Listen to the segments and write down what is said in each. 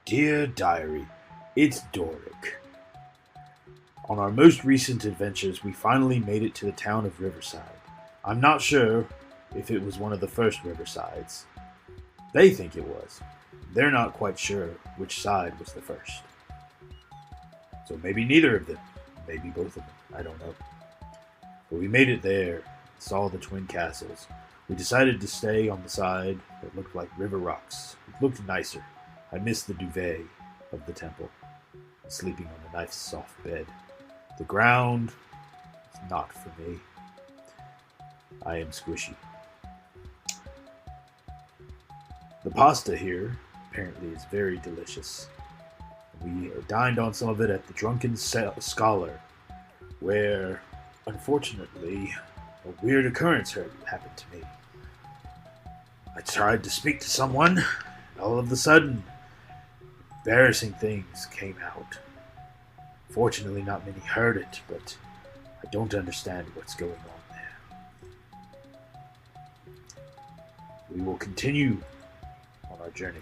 Dear Diary, it's Doric. On our most recent adventures, we finally made it to the town of Riverside. I'm not sure if it was one of the first Riversides. They think it was. They're not quite sure which side was the first. So maybe neither of them. Maybe both of them. I don't know. But we made it there, saw the twin castles. We decided to stay on the side that looked like river rocks. It looked nicer. I missed the duvet of the temple, sleeping on a nice soft bed. The ground is not for me. I am squishy. The pasta here apparently is very delicious. We dined on some of it at the Drunken Scholar, where, unfortunately, a weird occurrence happened to me. I tried to speak to someone, and all of a sudden, embarrassing things came out. Fortunately, not many heard it, but I don't understand what's going on there. We will continue on our journey.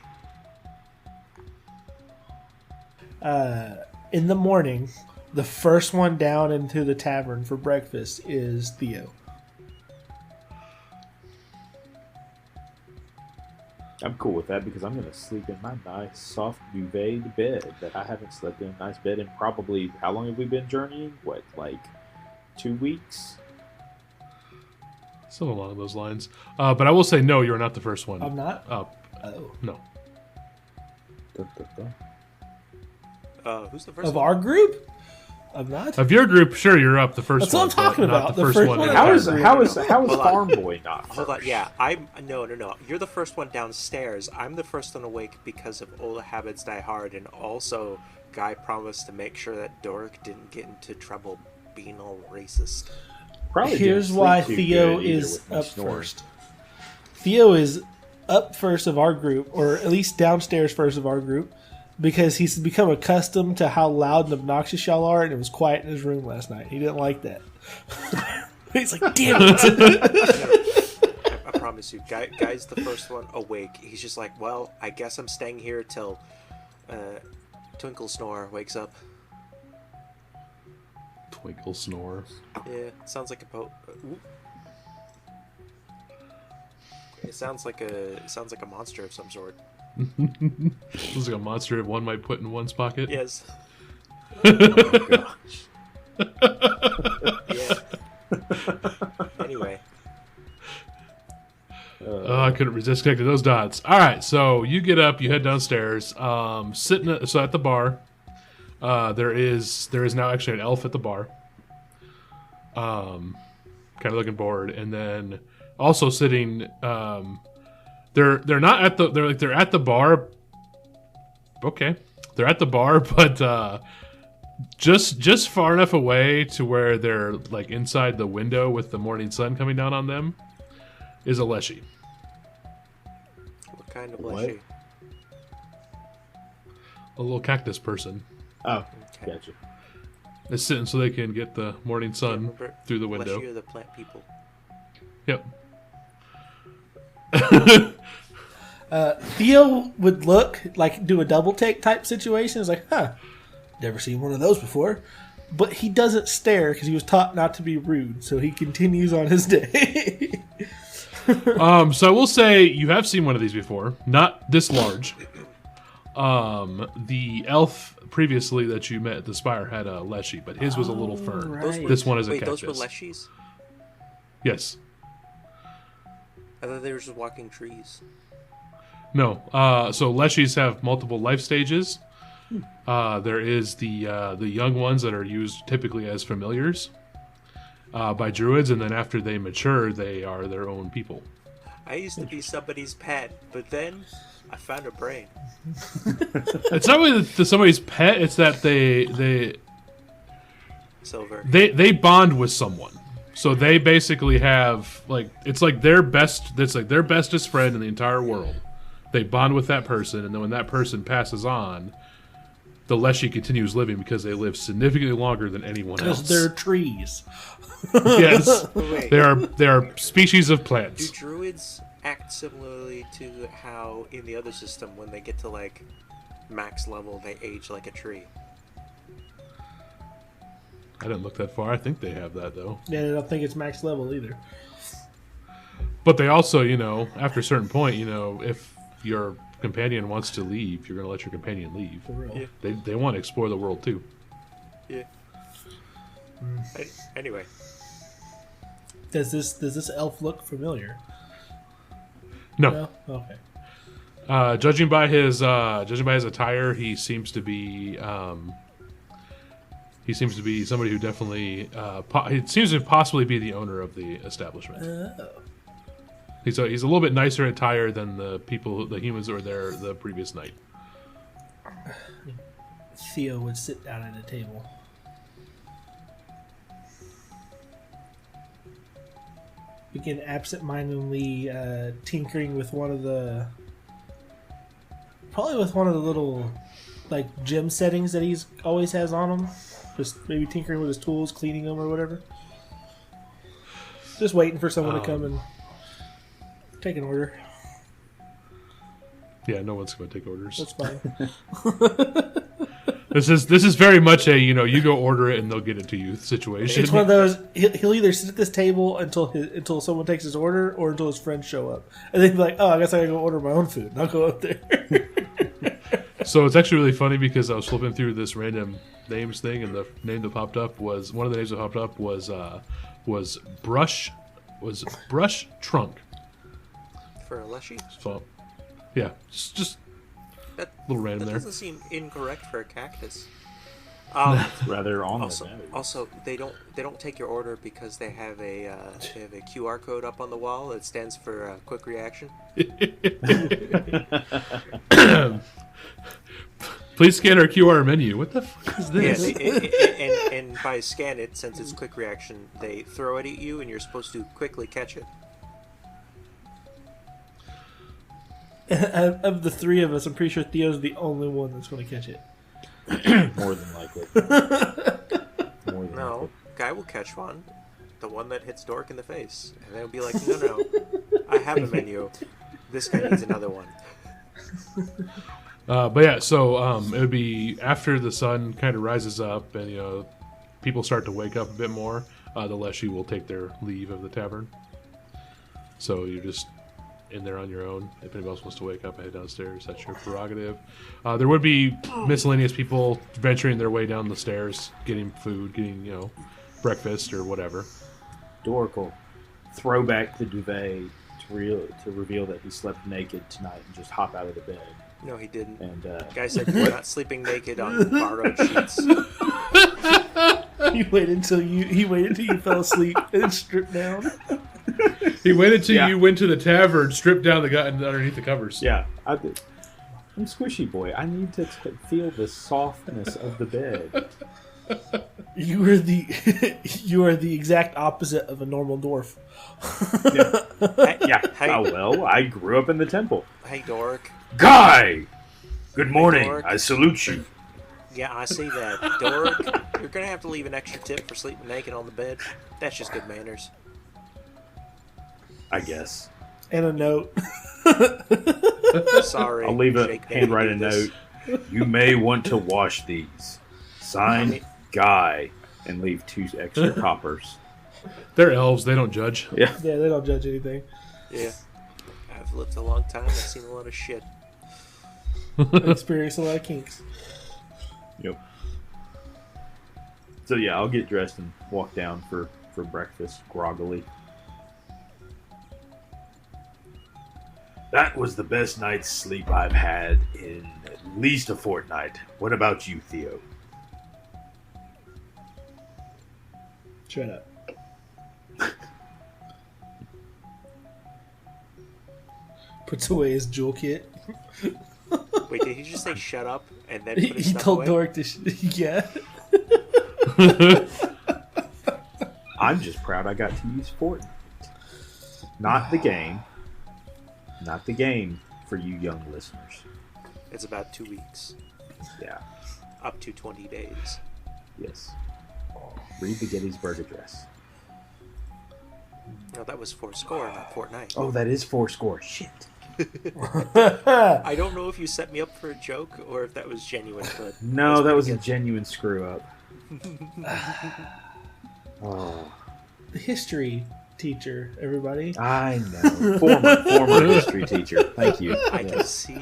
In the morning, the first one down into the tavern for breakfast is Theo. I'm cool with that because I'm going to sleep in my nice, soft duvet bed that I haven't slept in a nice bed in probably, how long have we been journeying? What, like 2 weeks? Something along those lines. But I will say, no, you're not the first one. I'm not? No. Dun, dun, dun. Who's the first Of one? our group? I'm not? Of your group, sure, you're up the first That's one. what I'm talking but not about. The The first first one. one in of the our tavern. group. How is Hold on. Farm Boy not Hold on, first? yeah, no. You're the first one downstairs. I'm the first one awake because of old habits die hard, and also Guy promised to make sure that Doric didn't get into trouble being all racist. Probably Here's didn't why sleep too Theo good either is with me up snoring. first. Theo is up first of our group, or at least downstairs first of our group, because he's become accustomed to how loud and obnoxious y'all are, and it was quiet in his room last night. He didn't like that. He's like, damn it. I promise you, Guy's the first one awake. He's just like, well, I guess I'm staying here till Twinkle Snore wakes up. Twinkle snore. Yeah, sounds like a It sounds like a monster of some sort. This is like a monster that one might put in one's pocket. Yes. Oh, Yeah. Anyway. I couldn't resist connecting those dots. All right, so you get up, you head downstairs. So at the bar, there is now actually an elf at the bar. Kind of looking bored, and then also sitting. They're not at the they're at the bar. Okay, they're at the bar, but just far enough away to where they're like inside the window with the morning sun coming down on them is a leshy. What kind of What? leshy? A little cactus person. Oh, Okay. gotcha. They're sitting so they can get the morning sun Remember, through the window. Leshy are the plant people. Yep. Theo would look like do a double take type situation. It's like, never seen one of those before. But he doesn't stare because he was taught not to be rude, so he continues on his day. So I will say you have seen one of these before, not this large. The elf previously that you met at the spire had a leshy, but his was a little fern. right. This one is a Wait, cactus. those were leshies? Yes. I thought they were just walking trees. No. So leshies have multiple life stages. There is the young ones that are used typically as familiars by druids, and then after they mature, they are their own people. I used to be somebody's pet, but then I found a brain. It's not really that somebody's pet; it's that Silver. they bond with someone. So they basically have it's like their bestest friend in the entire world. They bond with that person, and then when that person passes on, the leshy continues living because they live significantly longer than anyone else. Because they're trees. Yes, Wait, they are species of do plants. druids act similarly to how in the other system when they get to like max level, they age like a tree. I didn't look that far. I think they have that though. Yeah, I don't think it's max level either. But they also, after a certain point, if your companion wants to leave, you're going to let your companion leave. For real. Yeah. They want to explore the world too. Yeah. Anyway, Does this elf look familiar? No. No? Okay. Judging by his attire, he seems to be somebody who definitely he seems to possibly be the owner of the establishment. Oh. He's a little bit nicer attire than the humans that were there the previous night. Theo would sit down at a table. Begin absent-mindedly tinkering with one of the little like gym settings that he's always has on him. Just maybe tinkering with his tools, cleaning them or whatever. Just waiting for someone to come and take an order. Yeah, no one's going to take orders. That's fine. This is very much a you go order it and they'll get it to you situation. It's one of those. He'll either sit at this table until someone takes his order, or until his friends show up, and then be like, "Oh, I guess I gotta go order my own food." And I'll go up there. So it's actually really funny because I was flipping through this random names thing, and the name that popped up was Brush Trunk. for a Leshy, So yeah, just that, little random that there. doesn't seem incorrect for a cactus. Rather on Also, the nose. also, they don't take your order because they have a QR code up on the wall. It stands for quick reaction. Please scan our QR menu. What the fuck is this? And by scan it, since it's quick reaction, they throw it at you, and you're supposed to quickly catch it. Of the three of us, I'm pretty sure Theo's the only one that's going to catch it. More than likely. More than No, likely. Guy will catch one, the one that hits Dork in the face, and they'll be like, "No, I have a menu. This guy needs another one." But yeah, so it would be after the sun kind of rises up and people start to wake up a bit more. The Leshy will take their leave of the tavern. So you're just in there on your own. If anybody else wants to wake up and head downstairs, that's your prerogative. There would be miscellaneous people venturing their way down the stairs, getting food, getting breakfast or whatever. Dork will throw back the duvet to reveal that he slept naked tonight and just hop out of the bed. No, he didn't. And Guy said you're not sleeping naked on borrowed sheets. He waited until you fell asleep and stripped down. He waited till Yeah. you went to the tavern, stripped down the guy underneath the covers. yeah, I'm squishy boy. I need to feel the softness of the bed. You are the exact opposite of a normal dwarf. Yeah. Hey, Oh well, I grew up in the temple. hey, Dork. Guy! Good morning. Dork. I salute you. Yeah, I see that. Dork, you're going to have to leave an extra tip for sleeping naked on the bed. That's just good manners. I guess. And a note. Sorry. I'll leave a Jake made me handwritten do this. note. You may want to wash these. Signed, Guy. And leave 2 extra coppers. They're elves. They don't judge. Yeah. Yeah, they don't judge anything. Yeah. I've lived a long time. I've seen a lot of shit. Experience a lot of kinks. Yep. So yeah, I'll get dressed and walk down for breakfast groggily. That was the best night's sleep I've had in at least a fortnight. What about you, Theo? Shut up. Puts away his jewel kit. Wait, did he just say shut up and then put his He stuff told away? Dork to yeah. I'm just proud I got to use Fortnite. Not the game. Not the game for you young listeners. It's about 2 weeks. Yeah. Up to 20 days. Yes. Read the Gettysburg Address. No, that was 4 score, not Fortnite. Oh, that is 4 score. Shit. I don't know if you set me up for a joke or if that was genuine, but No, that was a good. genuine screw up. Oh, The history teacher, everybody. I know. Former history teacher. Thank you. I can see.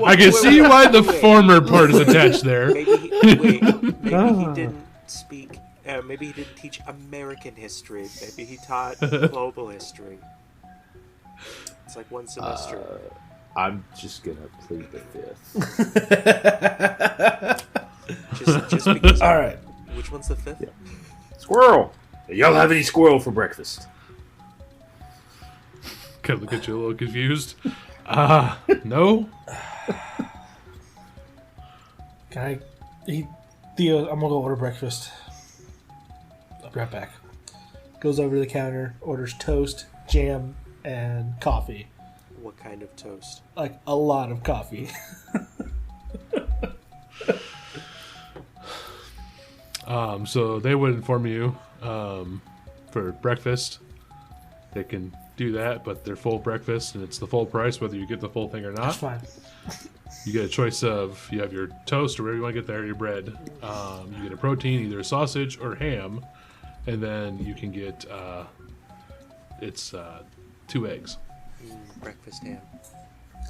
I can see why the wait. former part is attached there. Maybe he didn't speak. Maybe he didn't teach American history. Maybe he taught global history. It's like one semester. I'm just gonna plead the fifth. Just because. All right. Which one's the fifth? Yeah. Squirrel. Y'all have any squirrel for breakfast? Kind of look at you a little confused. No. Theo, I'm gonna go order breakfast. I'll be right back. Goes over to the counter, orders toast, jam, and coffee. What kind of toast? Like a lot of coffee. So they would inform you for breakfast. They can do that, but they're full breakfast, and it's the full price whether you get the full thing or That's not. fine. You get a choice of, you have your toast or whatever you want to get there, your bread. You get a protein, either a sausage or ham, and then you can get, it's 2 eggs. Breakfast ham.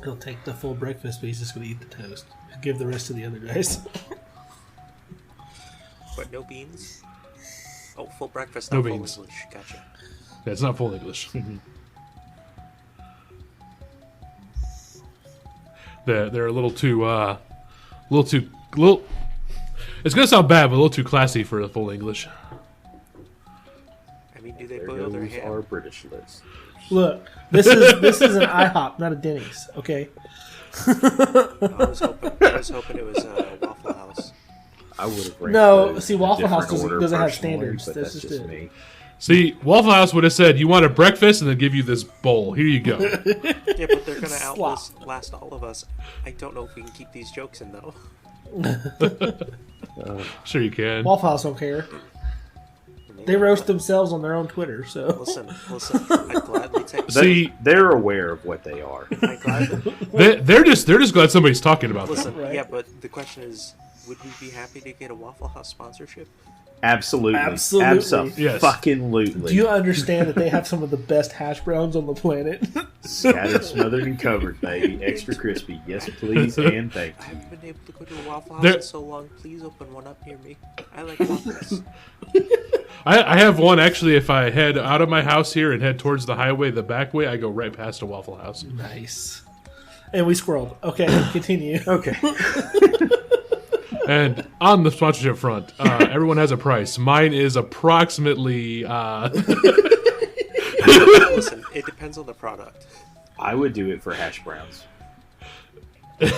He'll take the full breakfast, but he's just gonna eat the toast. Give the rest to the other guys. But no beans? Oh, full breakfast, No not full beans. English. Gotcha. Yeah, it's not full English. They're a little too, it's gonna sound bad, but a little too classy for the full English. I mean, do they There boil their goes ham? our British list. Look, this is an IHOP, not a Denny's. Okay. I was hoping it was Waffle House. I would have ranked No, those see, in a Waffle House different order doesn't have personally, standards. but That's that's just just it. me. See, Waffle House would have said, "You want a breakfast," and then give you this bowl. Here you go. Yeah, but they're gonna Slop. outlast all of us. I don't know if we can keep these jokes in though. Sure, you can. Waffle House don't care. They roast themselves on their own Twitter, so. Listen. I'd gladly take. See, They're aware of what they are. I'd gladly, they're just glad somebody's talking about them. listen. Right. Yeah, but the question is, would we be happy to get a Waffle House sponsorship? Absolutely. Absolutely. Yes. Fucking-lutely. Do you understand that they have some of the best hash browns on the planet? Scattered, smothered, and covered, baby. Extra crispy. Yes, please, and thank I you. haven't been able to go to a Waffle House There- in so long. Please open one up near me. I like waffles. I have one actually. If I head out of my house here and head towards the highway, the back way, I go right past a Waffle House. Nice. And we scrolled. Okay, continue. Okay. And on the sponsorship front, everyone has a price. Mine is approximately. Listen, it depends on the product. I would do it for hash browns.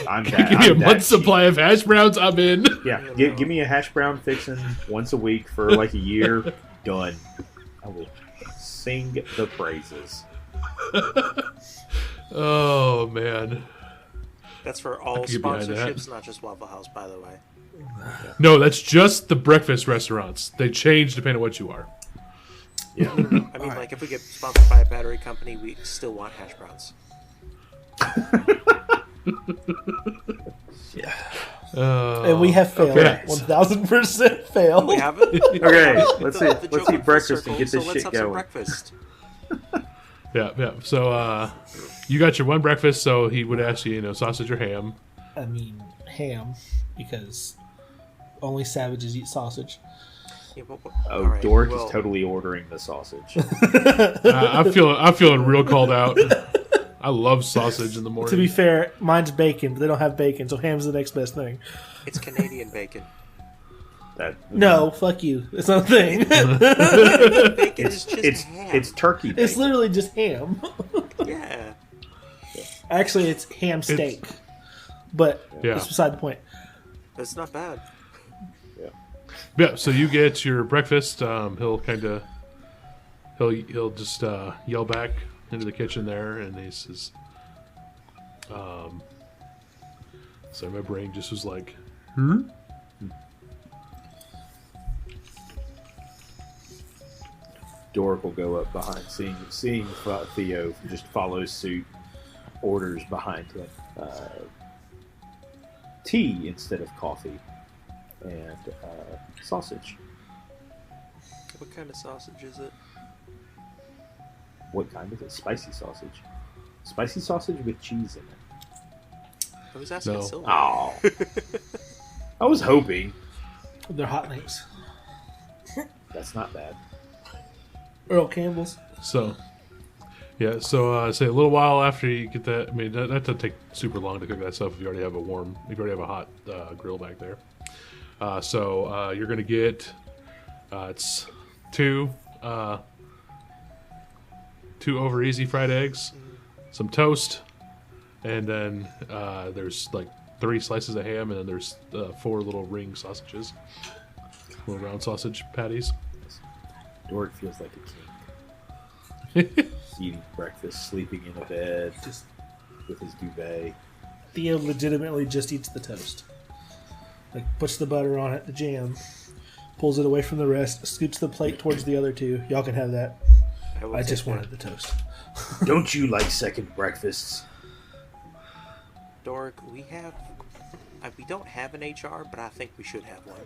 I'm Give that, me a I'm that month's cheap. supply of hash browns. I'm in. Yeah, give me a hash brown fixin' once a week for like a year. Done. I will sing the praises. Oh man. That's for all could get behind that. sponsorships, not just Waffle House, by the way. No, that's just the breakfast restaurants. They change depending on what you are. Yeah. I mean, like, if we get sponsored by a battery company, we still want hash browns. And we have failed. Okay. 1000% failed. We haven't? Okay, let's The eat joke went breakfast full and get circle, this so let's shit have some going. breakfast. Yeah. So you got your one breakfast. So he would ask you, sausage or ham. I mean, ham, because only savages eat sausage. Yeah, but, Oh, all right, Dork well, is totally ordering the sausage. I'm feeling real called out. I love sausage in the morning. To be fair, mine's bacon, but they don't have bacon, so ham's the next best thing. It's Canadian bacon. That No, fuck you. It's not a thing. Bacon is just ham. it's turkey bacon. It's literally just ham. Yeah. Actually, it's ham steak. But Yeah. it's beside the point. That's not bad. Yeah, so you get your breakfast. He'll just yell back into the kitchen there, and he says, so my brain just was like, Dork will go up behind, seeing Theo just follows suit, orders behind him tea instead of coffee, and sausage. What kind of sausage is it? What kind is it? Spicy sausage. Spicy sausage with cheese in it. I was asking No. Sylvia. Oh. I was hoping. They're hot links. That's not bad. Earl Campbell's. So, yeah. So, say a little while after you get that. I mean, that doesn't take super long to cook that stuff if you already have a hot grill back there. So you're gonna get it's two over easy fried eggs, some toast, and then there's like 3 slices of ham, and then there's 4 little ring sausages, little round sausage patties. Dork feels like a king. Eating breakfast, sleeping in a bed, just with his duvet. Theo legitimately just eats the toast. Like, puts the butter on it, the jam, pulls it away from the rest, scoots the plate towards the other 2. Y'all can have that. I just wanted the toast. Don't you like second breakfasts? Dork, we don't have an HR, but I think we should have one.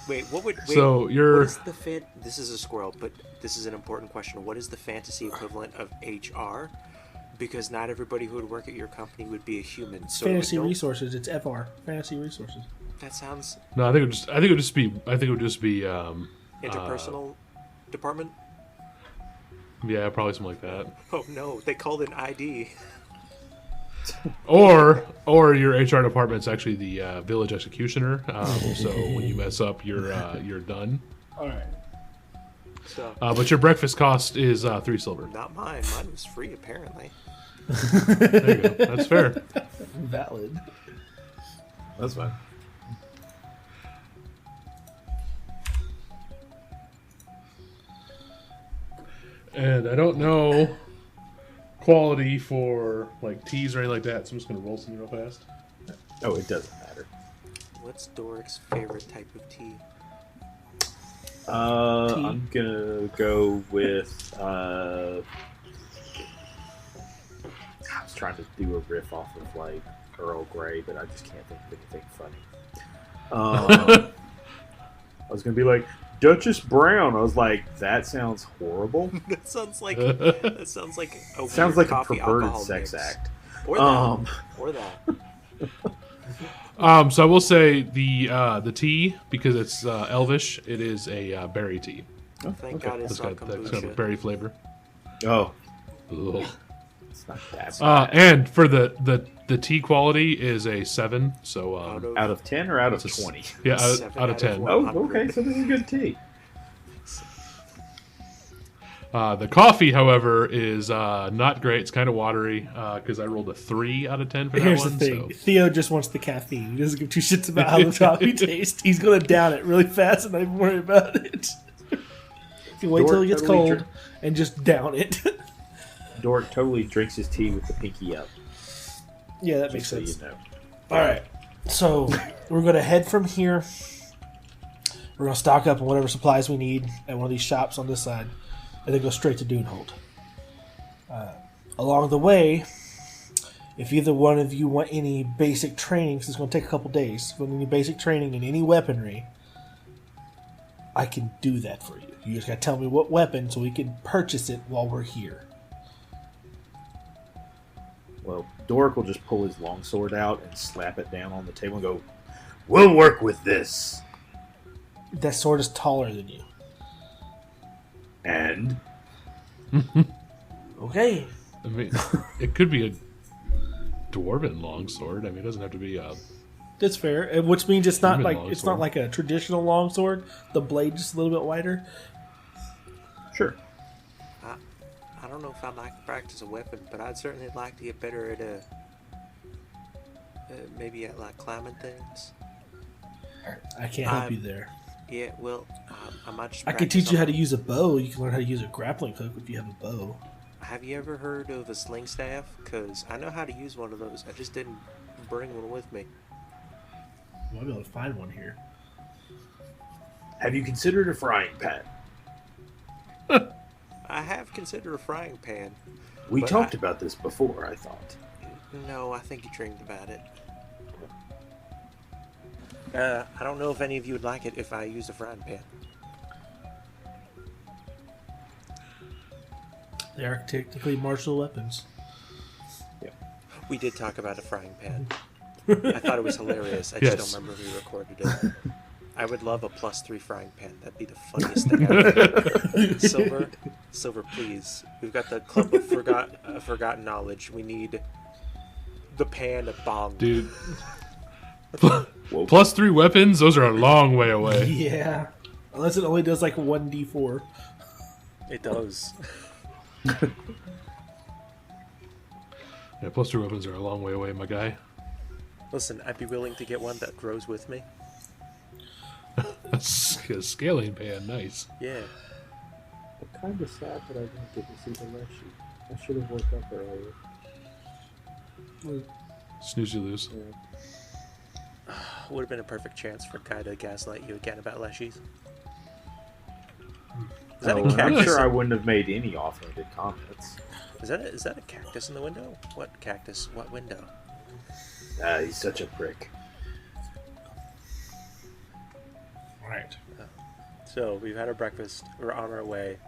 Wait, So you're- what is the this is a squirrel, but this is an important question. What is the fantasy equivalent of HR? Because not everybody who would work at your company would be a human. So Fantasy Resources. It's FR. Fantasy Resources. That sounds No, I think it would just be interpersonal department. Yeah, probably something like that. Oh no, they called it ID. Or your HR department's actually the village executioner. So when you mess up, you're done. All right. So But your breakfast cost is 3 silver. not mine. Mine was free apparently. There you go. That's fair. Valid. That's fine. And I don't know quality for like teas or anything like that, so I'm just gonna roll something real fast. Oh, it doesn't matter. What's Dork's favorite type of tea? I'm gonna go with. I was trying to do a riff off of like Earl Grey, but I just can't think of anything funny. I was gonna be like Duchess Brown. I was like, that sounds horrible. That sounds like Sounds a like a coffee perverted alcohol sex mix. act. Or that. Or that. So I will say the tea, because it's Elvish, it is a berry tea. Thank God it's It's not got that kind of kombucha. berry flavor. Oh, Ugh. it's not that bad. And for the tea quality is a 7. So Out of 10 or out of It's a 20? yeah, Seven out of 10. 100. Oh, okay. So this is good tea. The coffee, however, is not great. It's kind of watery because I rolled a 3 out of 10 for that Here's one. the thing. So. Theo just wants the caffeine. He doesn't give 2 shits about how the coffee tastes. He's going to down it really fast and not even worry about it. You wait till it gets Totally cold and just down it. Dork totally drinks his tea with the pinky up. Yeah, that makes So sense. you know. All right. So we're going to head from here. We're going to stock up on whatever supplies we need at one of these shops on this side, and then go straight to Dunehold. Along the way, if either one of you want any basic training, because it's going to take a couple days, if you want any basic training in any weaponry, I can do that for you. You just got to tell me what weapon so we can purchase it while we're here. Well, Dork will just pull his longsword out and slap it down on the table and go, We'll work with this. That sword is taller than you. And Okay. I mean, it could be a dwarven longsword. I mean, it doesn't have to be a. That's fair, which means it's not Human like it's not longsword. like a traditional longsword. The blade just a little bit wider. sure. I don't know if I'd like to practice a weapon, but I'd certainly like to get better at maybe at like climbing things. I can't help you there. Yeah, well, I might just. I can practice teach you how on- to use a bow. You can learn how to use a grappling hook if you have a bow. Have you ever heard of a sling staff? Because I know how to use one of those. I just didn't bring one with me. I might be able to find one here. Have you considered a frying pan? I have considered a frying pan. We But talked about this before, I thought. No, I think you dreamed about it. I don't know if any of you would like it if I used a frying pan. They are technically martial weapons. We did talk about a frying pan. I thought it was hilarious. I just Yes. don't remember if we recorded it. I would love a +3 frying pan. That'd be the funniest thing ever. Silver, please. We've got the Club of Forgotten Knowledge. We need the pan of bong. Dude. +3 weapons, those are a long way away. Yeah. Unless it only does like 1d4. It does. Yeah, +3 weapons are a long way away, my guy. Listen, I'd be willing to get one that grows with me. A scaling pan, nice. Yeah. I'm kind of sad that I didn't get to see the left sheet. I should have woke up earlier. Snooze you lose. Yeah. Would have been a perfect chance for Kai to gaslight you again about leshies. Is that a I'm cactus? sure I wouldn't have made any offhanded comments. Is that a cactus in the window? What cactus? What window? He's such a prick. Right. So we've had our breakfast. We're on our way.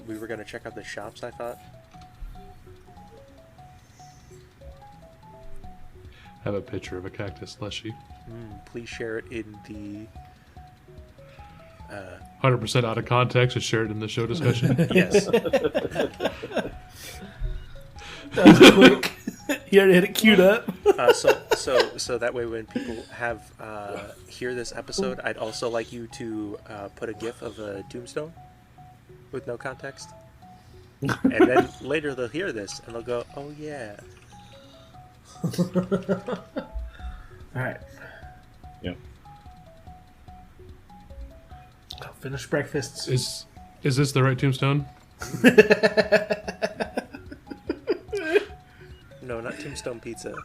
We were gonna check out the shops, I thought. Have a picture of a cactus leshy. Please share it in the. 100% out of context, just share it in the show discussion. Yes. That was quick. You already had it queued up. So that way when people have hear this episode, I'd also like you to put a GIF of a tombstone with no context, and then later they'll hear this and they'll go, "Oh yeah." Alright. Yep. I'll finish breakfast. Is this the right tombstone? No, not tombstone pizza.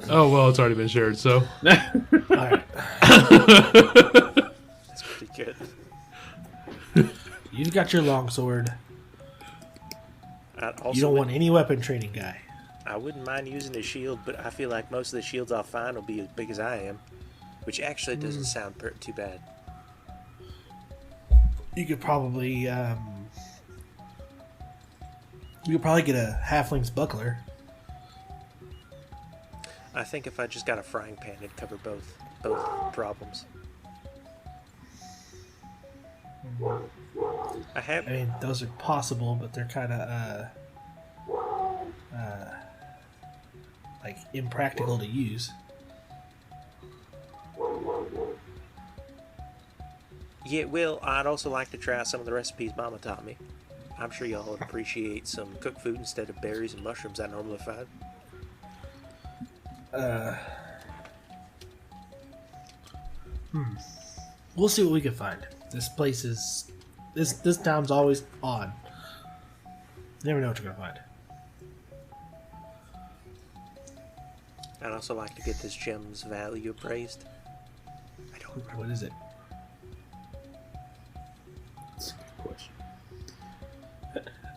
Oh, well, it's already been shared, so. Alright. That's pretty good. You've got your longsword. Also, You don't want any weapon training guy. I wouldn't mind using a shield, but I feel like most of the shields I'll find will be as big as I am, which actually doesn't sound too bad. You could probably get a halfling's buckler. I think if I just got a frying pan, it'd cover both problems. I mean, those are possible, but they're kind of like impractical to use. Yeah, well, I'd also like to try some of the recipes Mama taught me. I'm sure y'all would appreciate some cooked food instead of berries and mushrooms I normally find. We'll see what we can find. This place is this town's always on. You never know what you're gonna find. I'd also like to get this gem's value appraised. I don't remember. What is it? That's a good question.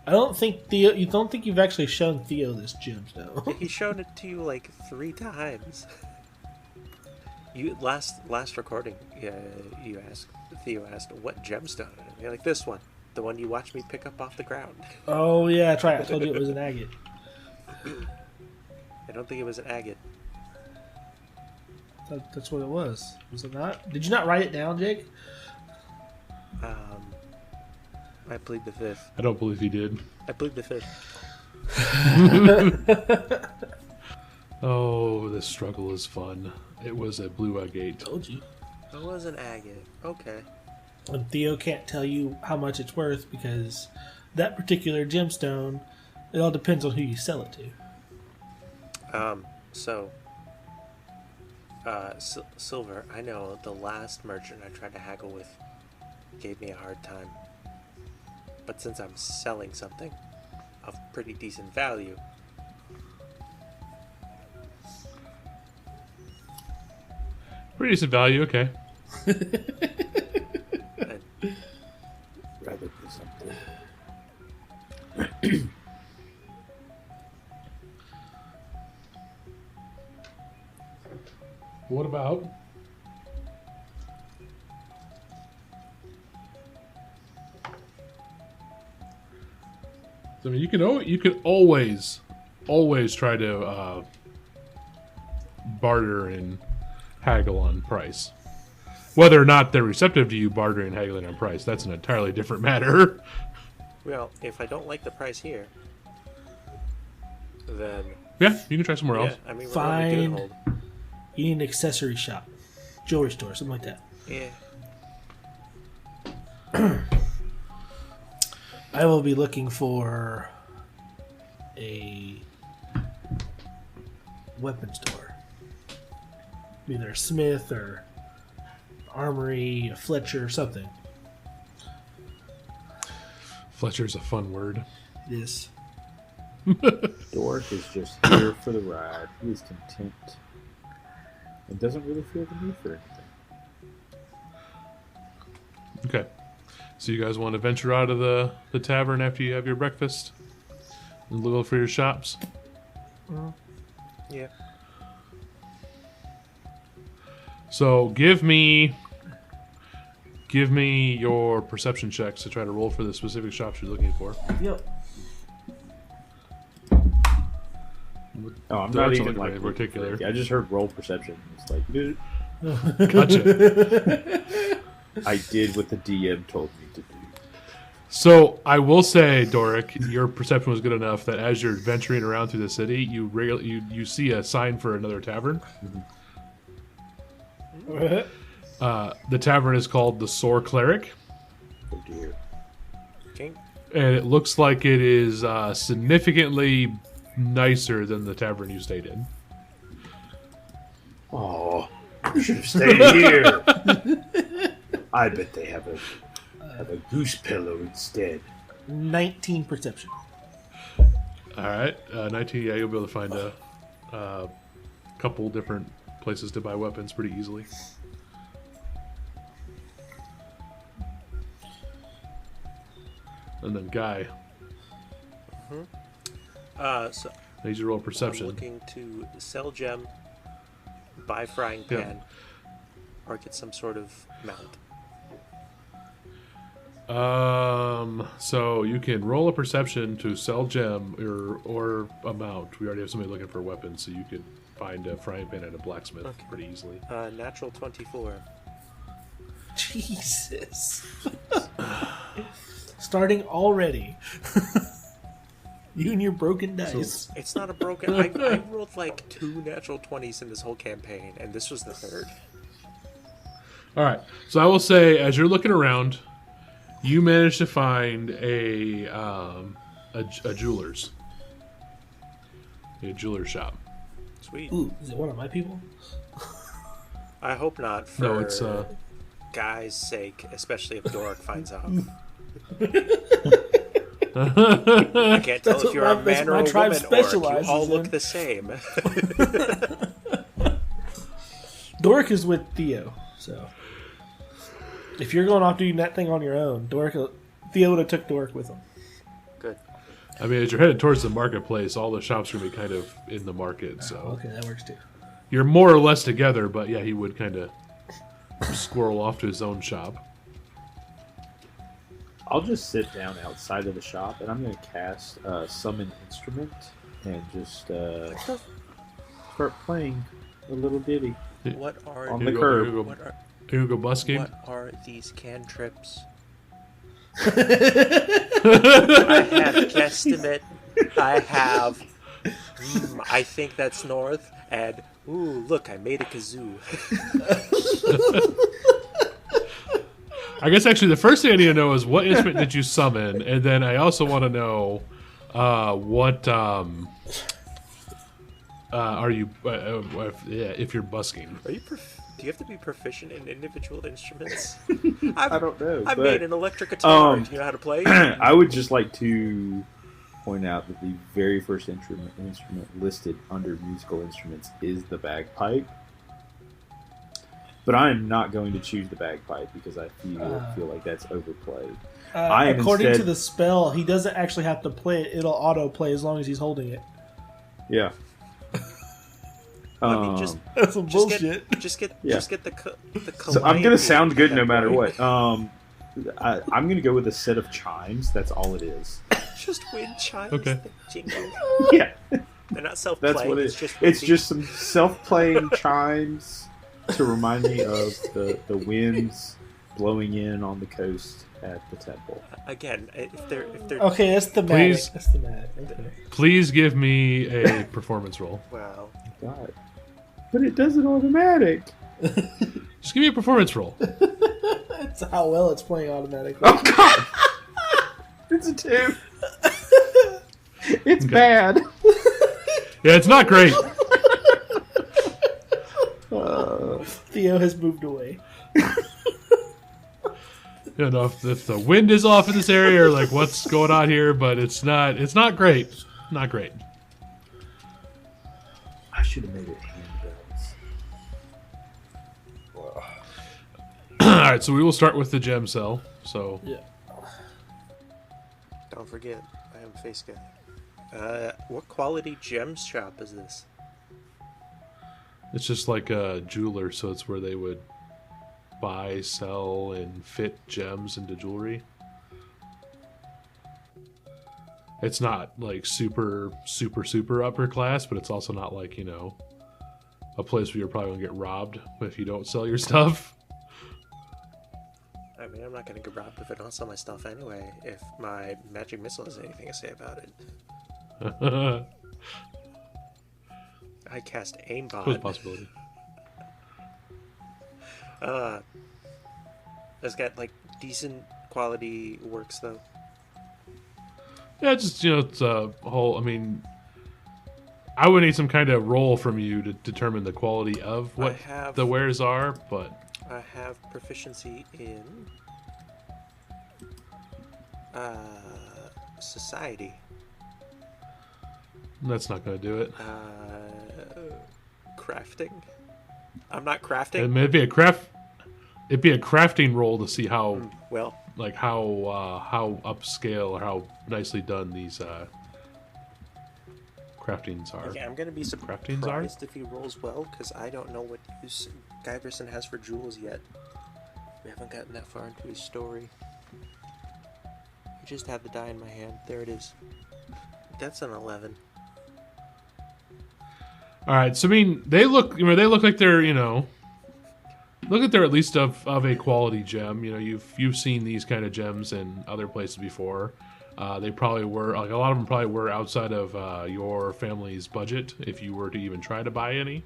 I don't think Theo. You don't think you've actually shown Theo this gemstone? He's shown it to you like 3 times. You last recording, you asked Theo asked what gemstone, and you're like, this one, the one you watched me pick up off the ground. Oh yeah, that's right. I told you it was an agate. I don't think it was an agate. That's what it was. Was it not? Did you not write it down, Jake? I plead the fifth. I don't believe he did. I plead the fifth. Oh, this struggle is fun. It was a blue agate. Told you. It was an agate. Okay. And Theo can't tell you how much it's worth because that particular gemstone, it all depends on who you sell it to. Silver, I know the last merchant I tried to haggle with gave me a hard time. But since I'm selling something of pretty decent value, Pretty decent value. Okay. Rather presumptive. What about? I mean, you can always try to barter and haggle on price. Whether or not they're receptive to you bartering and haggling on price, that's an entirely different matter. Well, if I don't like the price here, then Yeah, you can try somewhere else. I mean, we're Fine. going to hold. You need an accessory shop, jewelry store, something like that. Yeah. I will be looking for a weapon store. Either a smith or armory, a Fletcher, or something. Fletcher's a fun word. It is. Dork is just here for the ride. He is content and doesn't really feel the need for anything. Okay. So you guys want to venture out of the tavern after you have your breakfast? And look for your shops? Yeah. So give me your perception checks to try to roll for the specific shops you're looking for. Yep. Oh, I'm That's not even not like very particular. I just heard roll perception. It's like, dude, Gotcha. I did what the DM told me to do. So I will say, Doric, your perception was good enough that as you're venturing around through the city, you see a sign for another tavern. The tavern is called the Sore Cleric, Oh dear. Okay. and it looks like it is significantly nicer than the tavern you stayed in. Oh, you should have stayed here. I bet they have a goose pillow instead. 19 perception. All right, 19. Yeah, you'll be able to find a couple different places to buy weapons pretty easily. And then Guy, So I need you to roll I'm perception. looking to sell gem, buy frying Yeah. pan, or get some sort of mount. So you can roll a perception to sell gem or a mount. We already have somebody looking for weapons, so you could find a frying pan and a blacksmith Okay. pretty easily. Natural 24. Jesus. Starting already. You and your broken dice. It's not a broken. I rolled like 2 natural 20s in this whole campaign, and this was the 3rd. All right. So I will say, as you're looking around, you manage to find a jeweler's shop. Sweet. Ooh, is it one of my people? I hope not for No, it's Guy's sake, especially if Doric finds out. I can't tell That's if you're what a my- man or my a tribe woman, Orc. You specializes all in. look the same. Doric is with Theo, so if you're going off doing that thing on your own, Theo would have took Doric with him. Good. I mean, as you're headed towards the marketplace, all the shops are going to be kind of in the market. So Okay, that works too. you're more or less together, but yeah, he would kind of squirrel off to his own shop. I'll just sit down outside of the shop, and I'm going to cast Summon Instrument and just start playing a little ditty. What are On Here the you curb. Here you what are Here you go busking. what are these cantrips? I I have guesstimate. I have. I think that's north. And ooh, look, I made a kazoo. I guess actually the first thing I need to know is what instrument did you summon, and then I also want to know what are you if you're busking. Are you? Do you have to be proficient in individual instruments? I don't know. I but, made an electric guitar. Do you know how to play? I would just like to point out that the very first instrument listed under musical instruments is the bagpipe. But I am not going to choose the bagpipe because I feel like that's overplayed. According instead, to the spell, he doesn't actually have to play it. It'll auto-play as long as he's holding it. Yeah. I mean, That's some bullshit. Just get the So I'm gonna sound good no that matter point. what. I'm gonna go with a set of chimes. That's all it is. Just wind chimes. Okay. That jingle. Yeah, They're not self-playing. that's what it it's is. just It's windy. just some self-playing chimes to remind me of the winds blowing in on the coast at the temple. Again, if they're Okay, that's thematic. Please. That's thematic. Okay. Please give me a performance roll. wow. God, but it does it automatic. Just give me a performance roll. That's how well it's playing automatically. Oh God, it's a 2. It's bad. Yeah, it's not great. Theo has moved away. You know, if the wind is off in this area or like what's going on here, but it's not great. Not great. I should have made it handbells. All right, so we will start with the gem cell. So Yeah. Don't forget, I am a face guy. What quality gems shop is this? it's just like a jeweler, so it's where they would buy, sell, and fit gems into jewelry. It's not like super upper class, but it's also not like, a place where you're probably gonna get robbed if you don't sell your stuff. I mean, I'm not gonna get robbed if I don't sell my stuff anyway. If my magic missile has anything to say about it, I cast It's a aimbot. possibility. It's got like decent quality works though. Yeah, just it's a whole. I mean, I would need some kind of roll from you to determine the quality of what the wares are, but I have proficiency in society. that's not going to do it. Crafting. I'm not crafting. It'd be a crafting roll to see how Well, how upscale or how nicely done these craftings are. okay, I'm gonna be Craftings are? surprised if he rolls well because I don't know what use Guyverson has for jewels yet. We haven't gotten that far into his story. I just had the die in my hand. There it is. That's an 11. All right, so I mean, they look like they're look like they're at least of a quality gem. You've seen these kind of gems in other places before. They probably were like a lot of them probably were outside of your family's budget if you were to even try to buy any.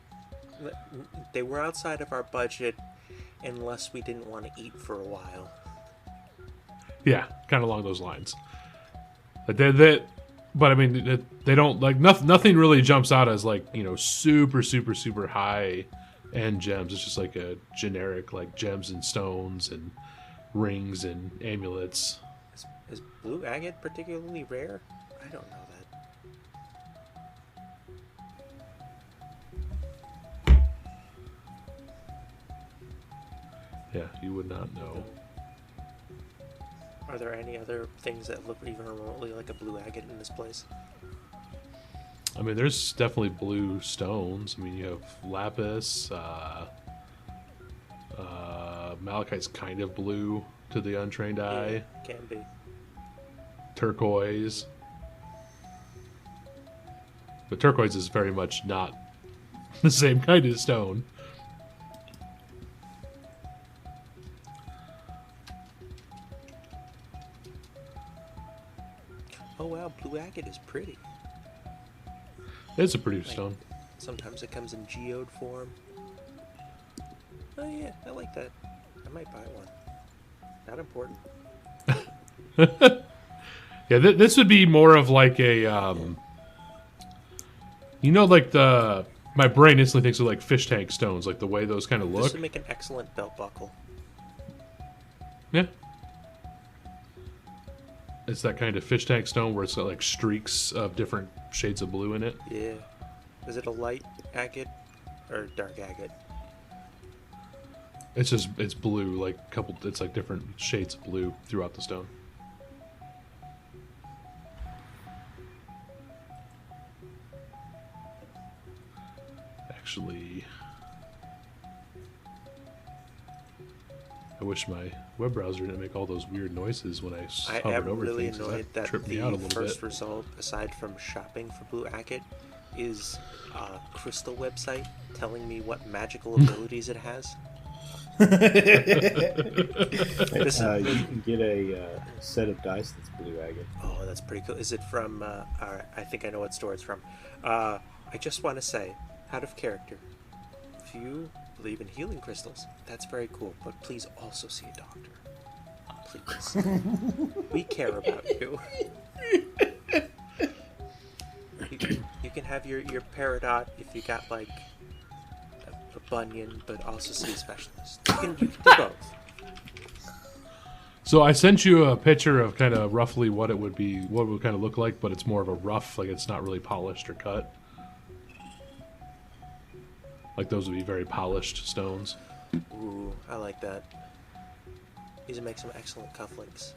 They were outside of our budget unless we didn't want to eat for a while. Yeah, kind of along those lines. But I mean, they don't like nothing really jumps out as like super high end gems. It's just like a generic like gems and stones and rings and amulets. Is blue agate particularly rare? I don't know that. Yeah, you would not know. Are there any other things that look even remotely like a blue agate in this place? I mean, there's definitely blue stones. I mean, you have lapis. Malachite's kind of blue to the untrained eye. Yeah, can be. Turquoise. But turquoise is very much not the same kind of stone. Oh wow, blue agate is pretty. It's a pretty stone. Sometimes it comes in geode form. Oh yeah, I like that. I might buy one. Not important. Yeah, this would be more of like a, like my brain instantly thinks of like fish tank stones, like the way those kind of This look. would make an excellent belt buckle. Yeah. It's that kind of fish tank stone where it's got like streaks of different shades of blue in it. Yeah. Is it a light agate or dark agate? It's blue, like it's like different shades of blue throughout the stone. Actually, I wish my web browser didn't make all those weird noises when I I hovered am over really things. annoyed that tripped me out a the little first bit. result, aside from shopping for blue agate, is a crystal website telling me what magical abilities it has. You can get a set of dice that's blue agate. Oh, that's pretty cool. Is it from? I think I know what store it's from. I just want to say, out of character, if you believe in healing crystals, that's very cool. But please also see a doctor. Please, we care about you. You can have your Peridot if you got like a bunion, but also see a specialist. You can do both. So I sent you a picture of kind of roughly what it would be, what it would kind of look like, but it's more of a rough, like it's not really polished or cut. Like those would be very polished stones. Ooh, I like that. These would make some excellent cufflinks.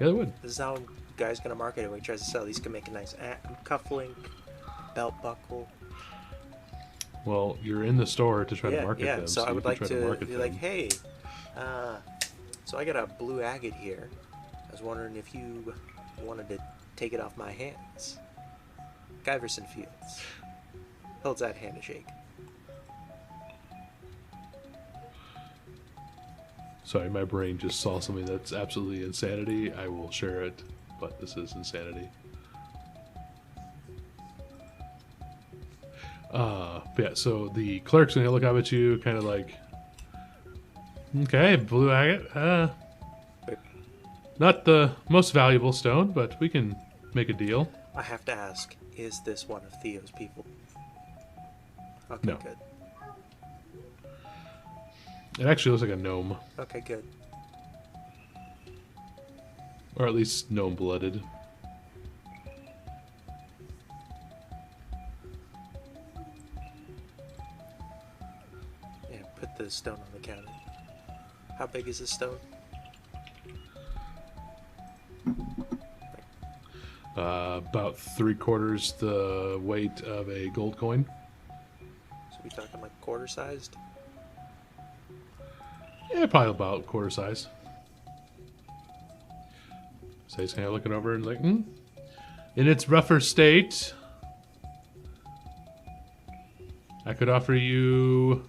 Yeah, they would. This is how a guy's gonna market it when he tries to sell. These can make a nice cufflink, belt buckle. Well, you're in the store to try to market them. So I would like to market be them. like, hey, so I got a blue agate here. I was wondering if you wanted to take it off my hands. Guyverson Fields. Holds out hand to shake. Sorry, my brain just saw something that's absolutely insanity. I will share it, but this is insanity. Yeah, so the clerk's gonna look up at you, kind of like, okay, blue agate. Not the most valuable stone, but we can make a deal. I have to ask, is this one of Theo's people? Okay, No. good. It actually looks like a gnome, Okay, good. or at least gnome-blooded. Yeah, put the stone on the counter. How big is this stone? About 3/4 the weight of a gold coin. So we talking like quarter sized? Yeah, probably about quarter size. So he's kind of looking over and like, in its rougher state, I could offer you.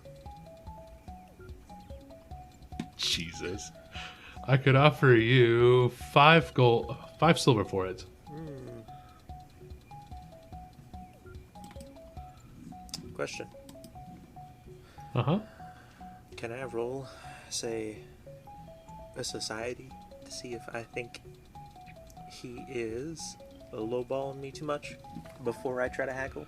Jesus. I could offer you 5 silver for it. Question. Uh-huh. Can I roll, say, a society to see if I think he is lowballing me too much before I try to haggle?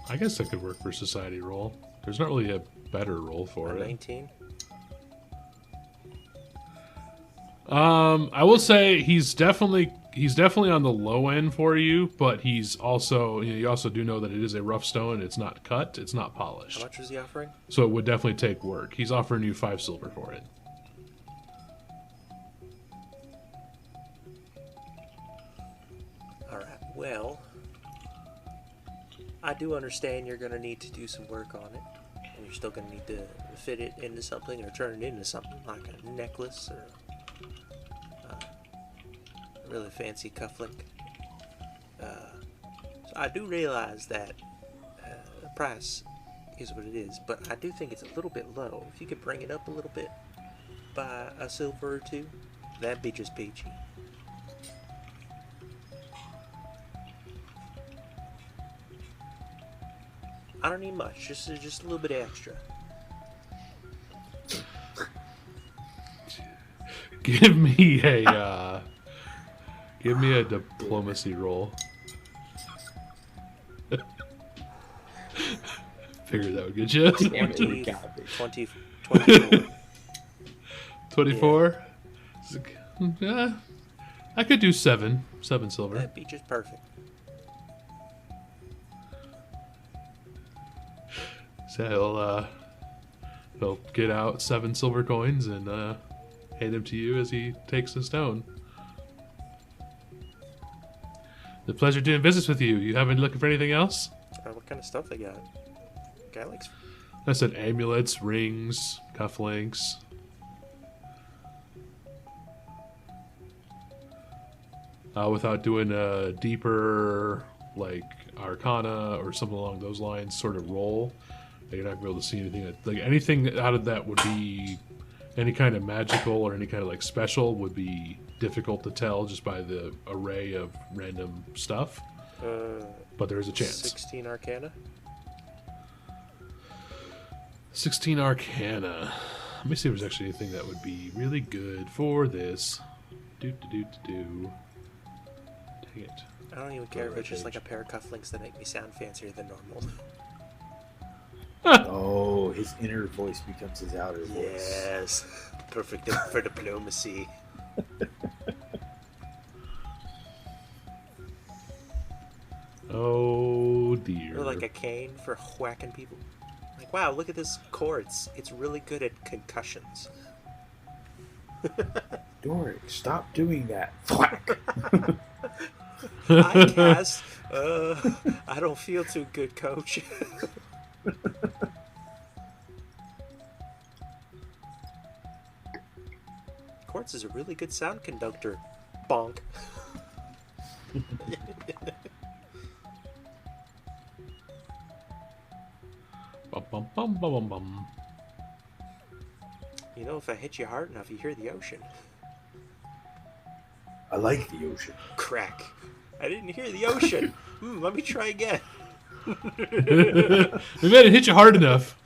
I guess that could work for society roll. There's not really a better roll for it. 19? I will say he's definitely on the low end for you, but he's also, you also do know that it is a rough stone. It's not cut. It's not How polished. much was he offering? So it would definitely take work. He's offering you 5 silver for it. Alright, well, I do understand you're going to need to do some work on it. And you're still going to need to fit it into something or turn it into something like a necklace or a really fancy cufflink. So I do realize that the price is what it is, but I do think it's a little bit low. If you could bring it up a little bit by a silver or two, that'd be just peachy. I don't need much, just a little bit extra. Give me a diplomacy roll. Figured that would get you. 24. 24. I could do 7 silver. That'd be just perfect. So he'll get out 7 silver coins and hand them to you as he takes the stone. The pleasure doing business with you. You haven't looking for anything else? What kind of stuff they got? Guy likes. I said amulets, rings, cufflinks. Without doing a deeper, like, arcana or something along those lines sort of roll, you're not going to be able to see anything. Like, anything out of that would be any kind of magical or any kind of, like, special would be difficult to tell just by the array of random stuff. But there's a chance. 16 arcana? 16 arcana. Let me see if there's actually anything that would be really good for this. Dang it. I don't even care if it's just like a pair of cufflinks that make me sound fancier than normal. Oh, his inner voice becomes his outer voice. Yes. Perfect for diplomacy. Oh dear. Or like a cane for whacking people. Like, wow, look at this quartz. It's really good at concussions. Doric, stop doing that. Thwack. I cast. I don't feel too good, coach. Quartz is a really good sound conductor. Bonk. Bum, bum, bum, bum, bum, bum. You know, if I hit you hard enough, you hear the ocean. I like the ocean. Crack. I didn't hear the ocean. Let me try again. We made it hit you hard enough.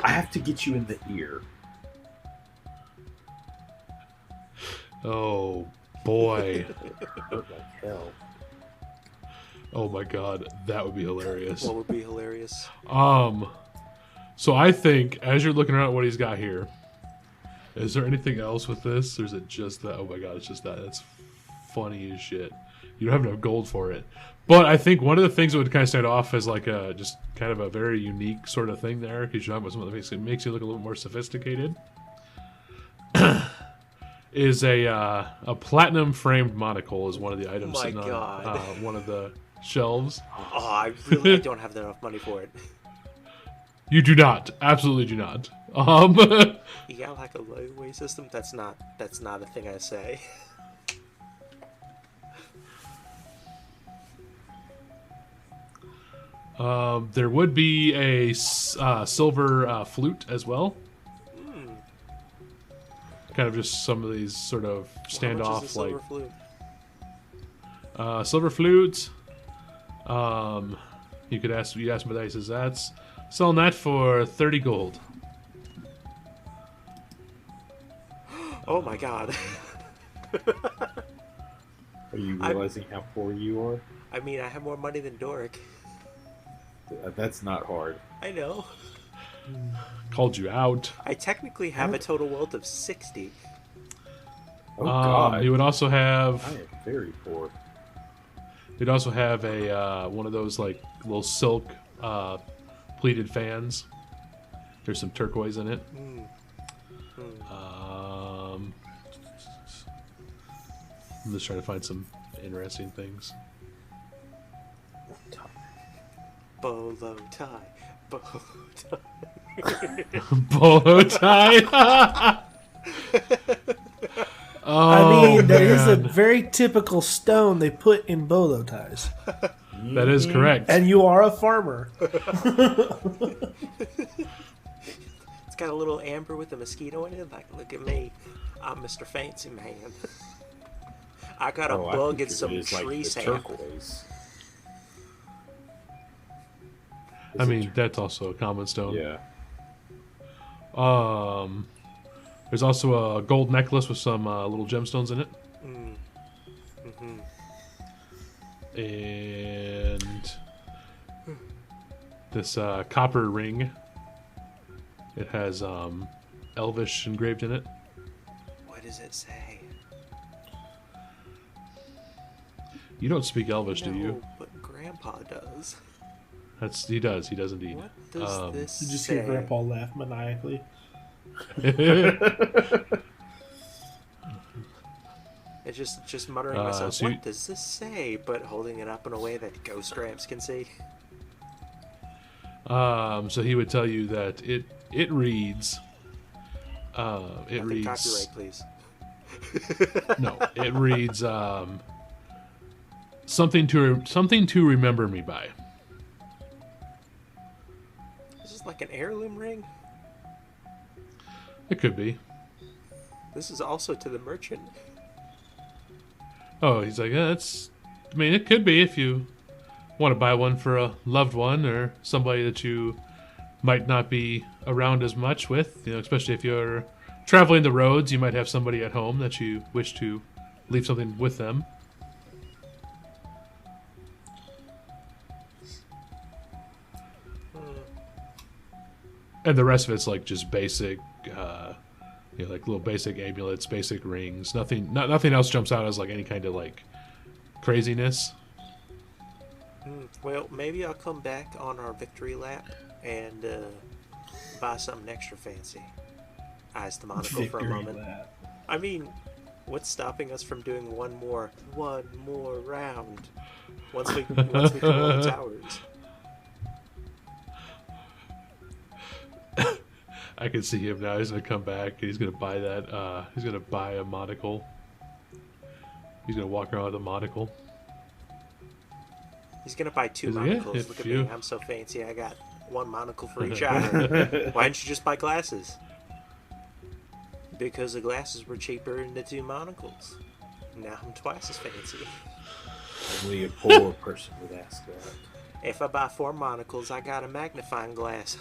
I have to get you in the ear. Oh boy. Hurt like hell. Oh my god, that would be hilarious. What would be hilarious? So I think as you're looking around at what he's got here, is there anything else with this? Or is it just that? Oh my god, it's just that. That's funny as shit. You don't have enough gold for it. But I think one of the things that would kind of stand off as like a just kind of a very unique sort of thing there, because you're talking about something that makes you look a little more sophisticated, is a platinum framed monocle is one of the items My sitting God. on one of the shelves. Oh, I really don't have enough money for it. You do not, absolutely do not. You got like a layaway system? That's not a thing I say. There would be a silver flute as well. Kind of just some of these sort of standoff How much is a silver like flute? silver flute. You ask my dice. Is that's selling that for 30 gold. Oh my god. Are you realizing how poor you are? I mean, I have more money than Doric. That's not hard. I know. Called you out. I technically have a total wealth of 60. Oh god. You would also I have. am very poor. You'd also have a one of those like little silk pleated fans. There's some turquoise in it. I'm just trying to find some interesting things. Bolo tie. Bolo tie. Bolo tie. Oh, I mean, that is a man. very typical stone they put in bolo ties. That is correct. And you are a farmer. It's got a little amber with a mosquito in it. Like, look at me. I'm Mr. Fancy Man. I got a bug and some tree sand. Turquoise. I mean, that's also a common stone. Yeah. There's also a gold necklace with some little gemstones in it. And this copper ring. It has Elvish engraved in it. What does it say? You don't speak Elvish, No, do you? but Grandpa does. he does indeed. What does this You just say? hear Grandpa laugh maniacally. It's just muttering to myself, so what does this say? But holding it up in a way that Ghost Gramps can see. So he would tell you that it reads. Nothing copyright, please. No, it reads something to remember me by. This is like an heirloom ring. It could be. This is also to the merchant. Oh, he's like, yeah, it could be if you want to buy one for a loved one or somebody that you might not be around as much with, especially if you're traveling the roads, you might have somebody at home that you wish to leave something with them. And the rest of it's like just basic, like little basic amulets, basic rings. Nothing else jumps out as like any kind of like craziness. Well, maybe I'll come back on our victory lap and buy something extra fancy. Eyes the monocle for a moment. I mean, what's stopping us from doing one more round once we kill all the towers? I can see him now. He's gonna come back. He's gonna buy that. He's gonna buy a monocle. He's gonna walk around with a monocle. He's gonna buy two Yeah, monocles. Look at me, I'm so fancy. I got one monocle for each eye. Why didn't you just buy glasses? Because the glasses were cheaper than the two monocles. Now I'm twice as fancy. Only a poor person would ask that. If I buy 4 monocles, I got a magnifying glass.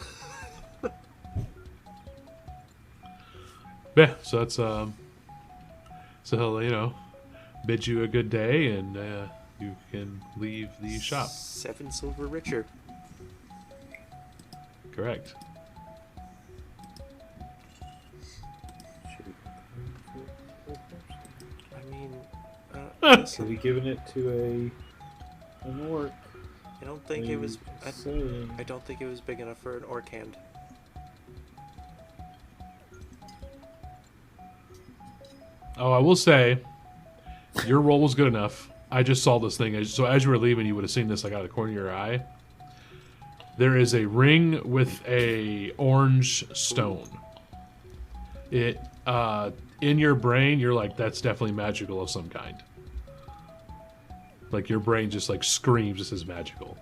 Yeah, so that's so he'll bid you a good day and you can leave the shop. 7 silver richer. Correct. I mean, So we giving it to an orc? I don't think it was. I don't think it was big enough for an orc hand. Oh, I will say, your roll was good enough. I just saw this thing. So as you were leaving, you would have seen this like out of the corner of your eye. There is a ring with a orange stone. It in your brain, you're like, that's definitely magical of some kind. Like your brain just like screams this is magical.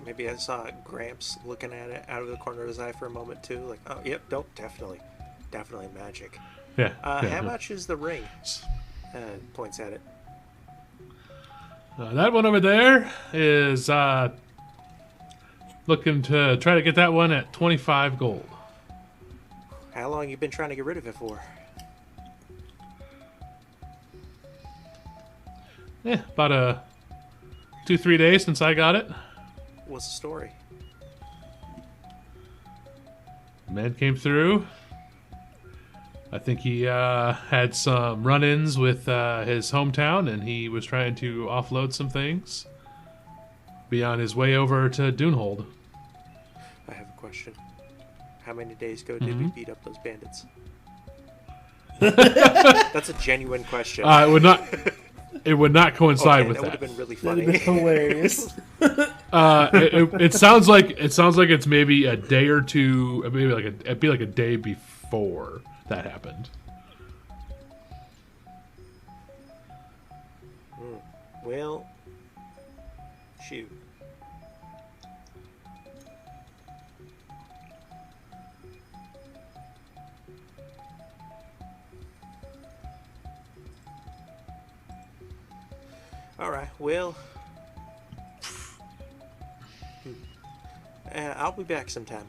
Maybe I saw Gramps looking at it out of the corner of his eye for a moment too. Like, oh, yep, nope, definitely magic. Yeah. How much is the ring? Points at it. That one over there is looking to try to get that one at 25 gold. How long you been trying to get rid of it for? Yeah, about 2-3 days since I got it. What's the story? Man came through. I think he had some run-ins with his hometown, and he was trying to offload some things. Be on his way over to Dunehold. I have a question. How many days ago did we beat up those bandits? That's a genuine question. It would not coincide with that. That would have been really That'd funny. be hilarious. it sounds like it's maybe a day or two, maybe it'd be like a day before that happened. Well, shoot. All right. Well, I'll be back sometime.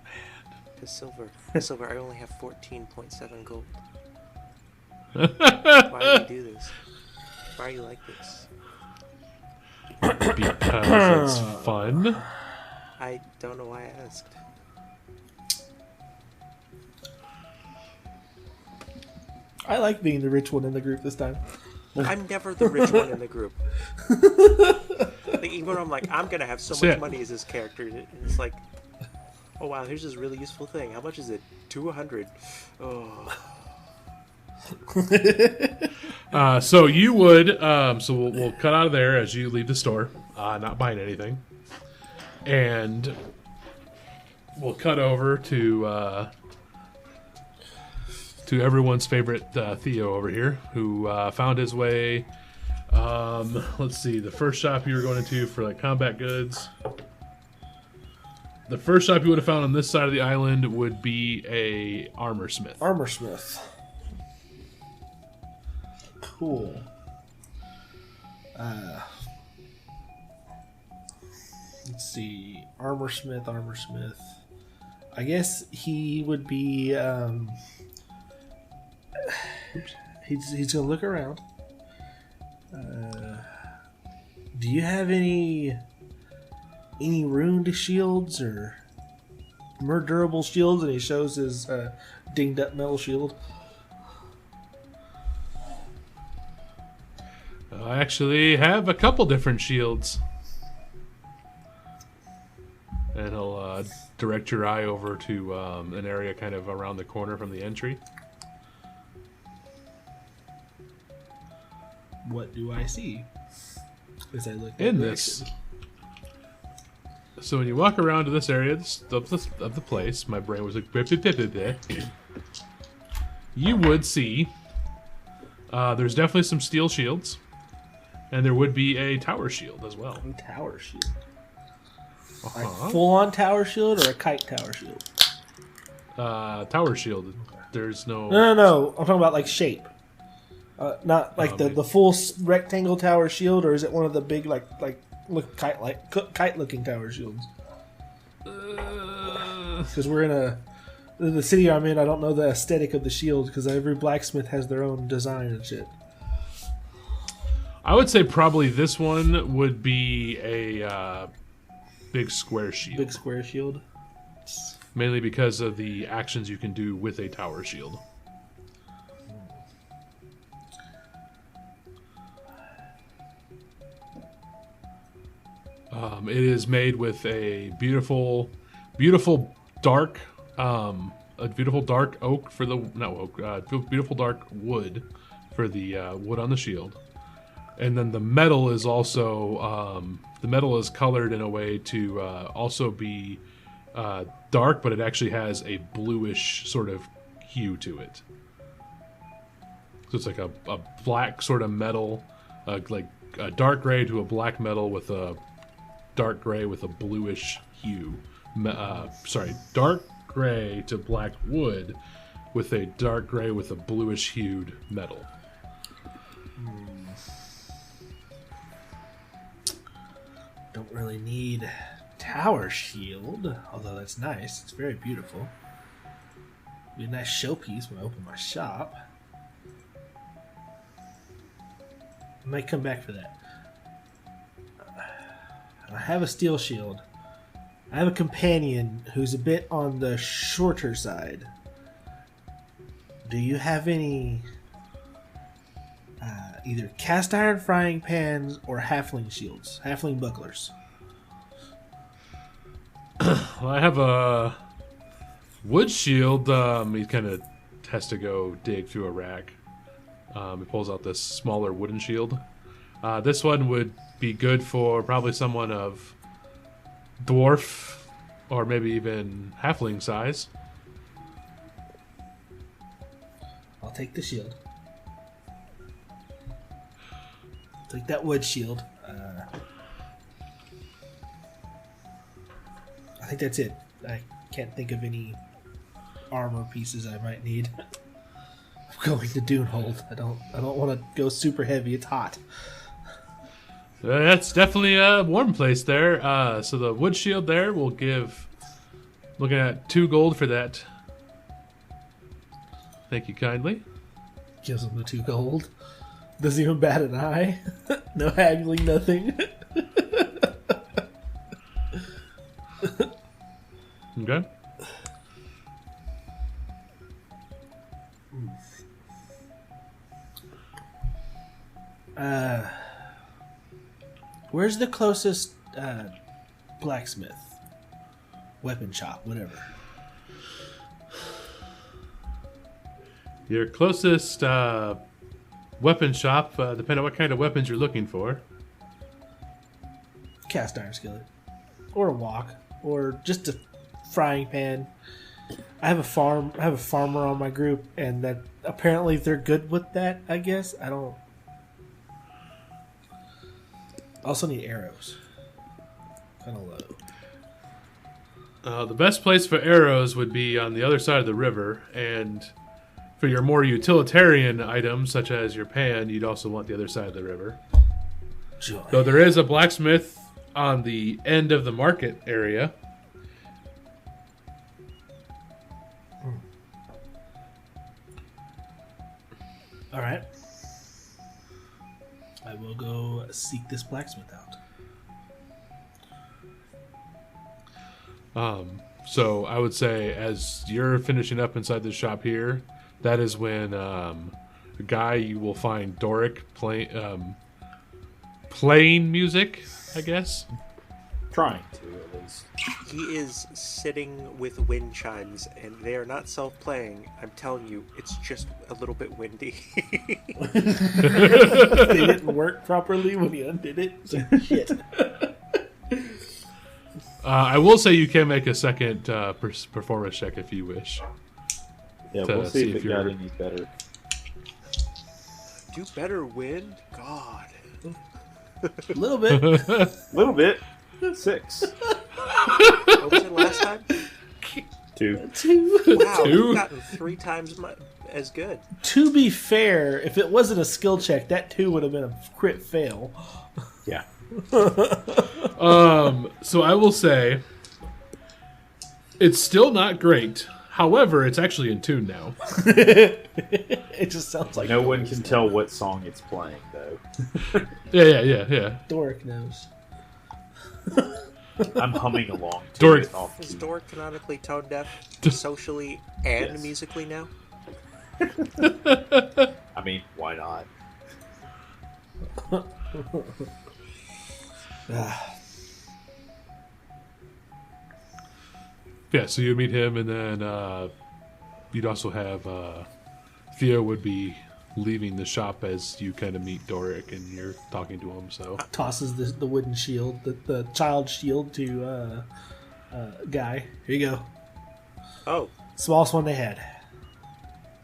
Man, silver. I only have 14.7 gold. Why do you do this? Why are you like this? Because it's fun. I don't know why I asked. I like being the rich one in the group this time. I'm never the rich one in the group. Like, even when I'm like, I'm gonna have so much money as this character, and it's like, oh wow, here's this really useful thing. How much is it? 200. Oh. So you would, so we'll cut out of there as you leave the store, not buying anything, and we'll cut over to everyone's favorite Theo over here, who found his way. Let's see, the first shop you were going into for like combat goods. The first shop you would have found on this side of the island would be a armor smith. Armor smith. Cool. Let's see. Armor smith. I guess he would be. He's gonna look around. Do you have any ruined shields or more durable shields? And he shows his dinged up metal shield. I actually have a couple different shields. And he'll direct your eye over to an area kind of around the corner from the entry. What do I see? As I look in this. So when you walk around to this area of the place, my brain was like, you would see there's definitely some steel shields, and there would be a tower shield as well. A tower shield. Like full-on tower shield or a kite tower shield? Tower shield. There's no. No. I'm talking about like shape. Not like the full rectangle tower shield, or is it one of the big look kite looking tower shields? Because we're in the city I'm in. I don't know the aesthetic of the shield because every blacksmith has their own design and shit. I would say probably this one would be a big square shield. Big square shield. Mainly because of the actions you can do with a tower shield. It is made with a beautiful dark oak for the beautiful dark wood for the wood on the shield, and then the metal is also colored in a way to also be dark, but it actually has a bluish sort of hue to it. So it's like a black sort of metal, like a dark gray to a black metal with a dark gray with a bluish hue. Dark gray to black wood with a dark gray with a bluish hued metal. Don't really need tower shield, although that's nice. It's very beautiful. Be a nice showpiece when I open my shop. I might come back for that. I have a steel shield. I have a companion who's a bit on the shorter side. Do you have any either cast iron frying pans or halfling shields, halfling bucklers? Well, I have a wood shield. He kind of has to go dig through a rack. He pulls out this smaller wooden shield. This one would be good for probably someone of dwarf or maybe even halfling size. I'll take the shield. Take that wood shield. I think that's it. I can't think of any armor pieces I might need. I'm going to Dunehold. I don't want to go super heavy. It's hot. That's definitely a warm place there. So the wood shield there will give, looking at 2 gold for that. Thank you kindly. Gives him the 2 gold. Doesn't even bat an eye. No haggling, nothing. Okay. Where's the closest blacksmith, weapon shop, whatever? Your closest weapon shop, depending on what kind of weapons you're looking for. Cast iron skillet, or a wok, or just a frying pan. I have a farmer on my group, and that apparently they're good with that. I guess I don't. Also need arrows. Kind of low. The best place for arrows would be on the other side of the river, and for your more utilitarian items, such as your pan, you'd also want the other side of the river. Joy. Though there is a blacksmith on the end of the market area. All right. I will go seek this blacksmith out. So I would say, as you're finishing up inside the shop here, that is when a guy you will find Doric playing music, I guess. Trying to, at least. He is sitting with wind chimes, and they are not self-playing. I'm telling you, it's just a little bit windy. They didn't work properly when he undid it. So shit. I will say you can make a second performance check if you wish. Yeah, To we'll see see if if it got you're- any better. Do better, wind. God. A little bit. Little bit. 6. What was it last time? 2. Wow, Two? you've gotten 3 times as good. To be fair, if it wasn't a skill check, that 2 would have been a crit fail. Yeah. So I will say it's still not great. However, it's actually in tune now. It just sounds like No one can tell what song it's playing, though. Yeah. Doric knows. I'm humming along to Doric- it off Is key. Doric canonically tone deaf, socially and Yes. musically now? I mean, why not? Yeah, so you meet him, and then you'd also have Theo would be leaving the shop as you kind of meet Doric, and you're talking to him. So Tosses the wooden shield, the child shield to Guy. Here you go. Oh, Smallest one they had.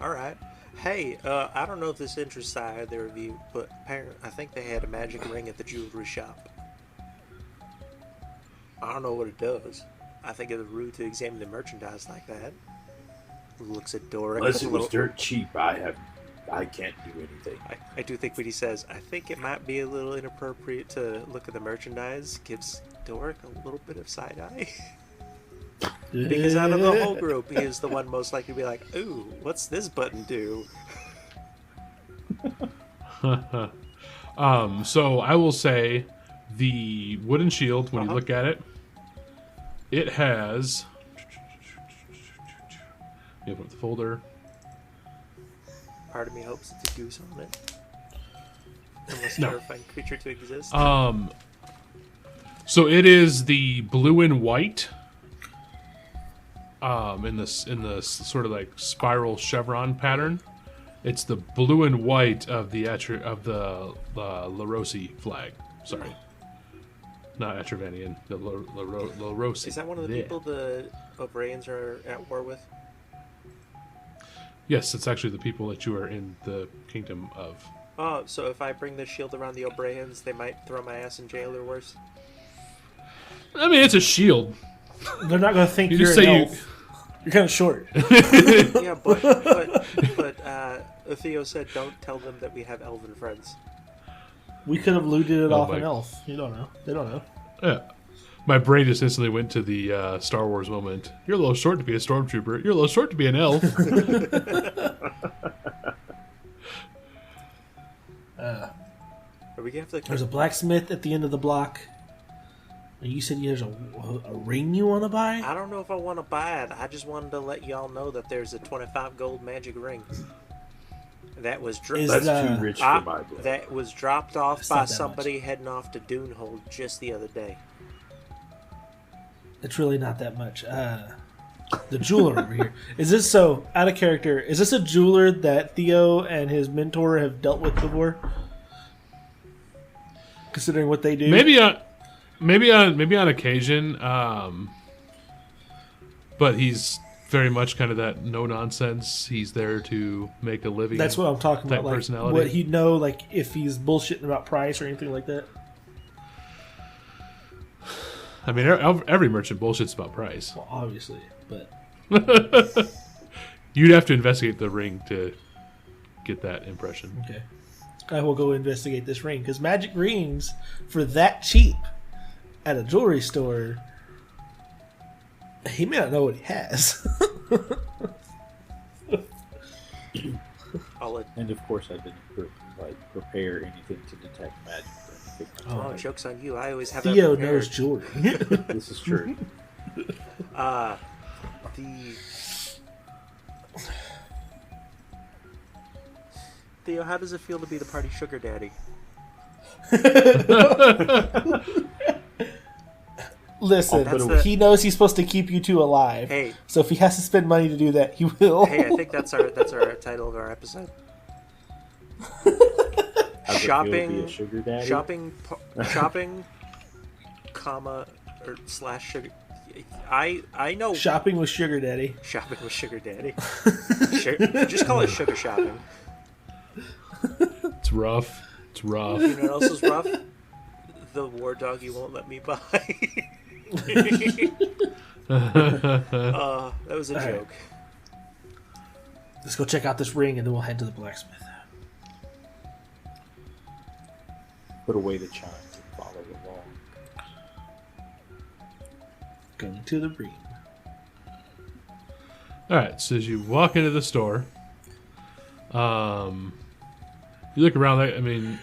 all right. Hey, I don't know if this interests either of you, but apparently, I think they had a magic ring at the jewelry shop. I don't know what it does. I think it's rude to examine the merchandise like that. Looks at Doric. Unless a it was little- dirt cheap, I can't do anything. I do think what he says, I think it might be a little inappropriate to look at the merchandise, gives Doric a little bit of side eye. Because out of the whole group, he is the one most likely to be like, ooh, what's this button do? so I will say the wooden shield, when you look at it, it has. You open up the folder. Part of me hopes it's a goose on it. The most No. terrifying creature to exist. So it is the blue and white. In the sort of like spiral chevron pattern, it's the blue and white of the La Rossi flag. Sorry, not Atravanian. The La Rossi. Is that one of the people the O'Briens are at war with? Yes, it's actually the people that you are in the kingdom of. Oh, so if I bring this shield around the O'Briens, they might throw my ass in jail or worse? I mean, it's a shield. They're not going to think You you're just an say you- elf. You're kind of short. Yeah, but Theo said don't tell them that we have elven friends. We could have looted it Oh, off an my- elf. You don't know. They don't know. Yeah. My brain just instantly went to the Star Wars moment. You're a little short to be a stormtrooper. You're a little short to be an elf. Are we gonna have to? There's a blacksmith at the end of the block. And you said there's a ring you want to buy? I don't know if I want to buy it. I just wanted to let y'all know that there's a 25 gold magic ring. That was Is That's too rich for my blood. that was dropped off That's by not that somebody heading off to Dunehold just the other day. It's really not that much. The jeweler over here. Is this so out of character? Is this a jeweler that Theo and his mentor have dealt with before? Considering what they do, Maybe on occasion, but he's very much kind of that no nonsense. He's there to make a living. that's what I'm talking type about. Like, personality. would he know, like, if he's bullshitting about price or anything like that? I mean, every merchant bullshits about price. Well, obviously, but You'd have to investigate the ring to get that impression. okay. I will go investigate this ring because magic rings for that cheap at a jewelry store. He may not know what he has. And of course, I didn't prepare anything to detect magic or anything like that. Oh, joke's on you. I always have Theo that knows prepared. jewelry. This is true. Theo, how does it feel to be the party sugar daddy? Listen, That's the- he knows he's supposed to keep you two alive. Hey. So if he has to spend money to do that, he will. Hey, I think that's our title of our episode. How's it feel to be Shopping, a sugar daddy? shopping, comma or slash sugar. I know Shopping with Sugar Daddy. shopping with sugar daddy. Just call it sugar shopping. It's rough. It's rough. You know what else is rough? The war dog you won't let me buy. That was a All right. joke. Let's go check out this ring and then we'll head to the blacksmith. Put away the chimes and follow along. Going to the ring. All right. So as you walk into the store, you look around. I mean,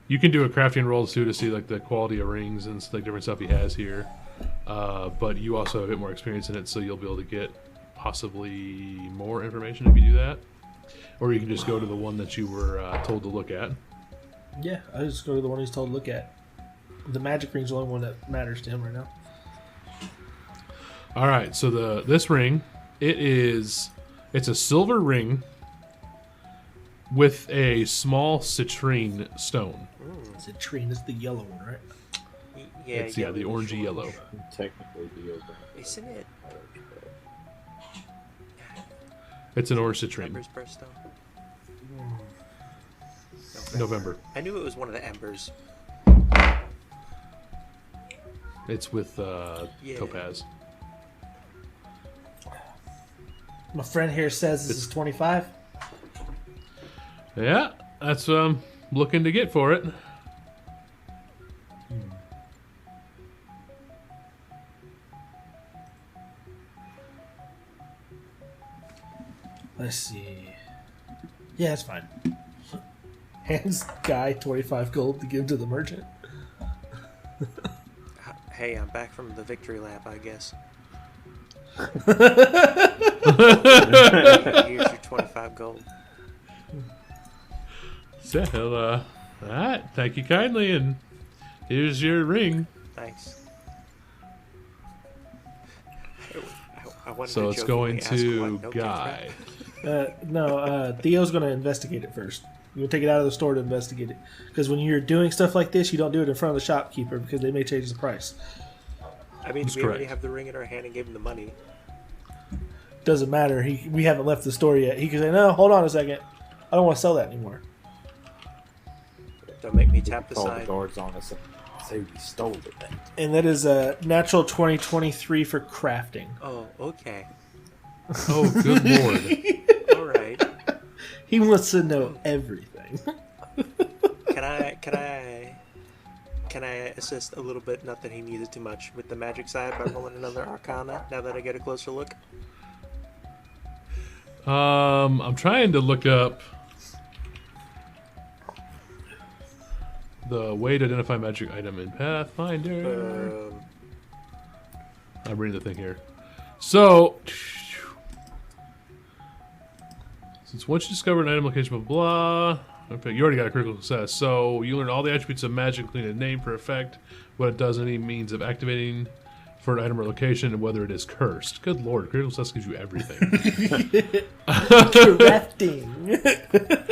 you can do a crafting roll too to see like the quality of rings and like different stuff he has here. But you also have a bit more experience in it, so you'll be able to get possibly more information if you do that. Or you can just go to the one that you were told to look at. Yeah, I just go to the one he's told to look at. The magic ring's the only one that matters to him right now. All right, so this ring, it's a silver ring with a small citrine stone. Citrine is the yellow one, right? Yeah, It's the orangey yellow. Technically, the over. Isn't it It's an orange citrine. Ember's birthstone? November. I knew it was one of the embers. It's with Yeah. topaz. My friend here says this is 25. Yeah, that's what I'm looking to get for it. Let's see. Yeah, it's fine. Hands guy 25 gold to give to the merchant. Hey, I'm back from the victory lap, I guess. Here's your 25 gold. So, all right, thank you kindly, and here's your ring. Thanks. I wanted So to it's jokingly going ask to what no gift Guy. wrap. No, Theo's going to investigate it first. You'll take it out of the store to investigate it. Because when you're doing stuff like this, you don't do it in front of the shopkeeper because they may change the price. I mean, That's we already correct. have the ring in our hand and gave him the money. Doesn't matter. We haven't left the store yet. He can say, no, hold on a second. I don't want to sell that anymore. Don't make me tap the Call the sign. guards on us and say we stole it. And that is a natural 2023 for crafting. Oh, okay. Oh, good lord. All right. He wants to know everything. Can I assist a little bit? Not that he needed too much with the magic side by rolling another Arcana. Now that I get a closer look. I'm trying to look up the way to identify magic item in Pathfinder. I'm reading the thing here. So, this Since once you discover an item location, blah, blah. Okay, you already got a critical success. So you learn all the attributes of magic, including a name for effect, what it does, any means of activating for an item or location, and whether it is cursed. Good lord, critical success gives you everything. Crafting.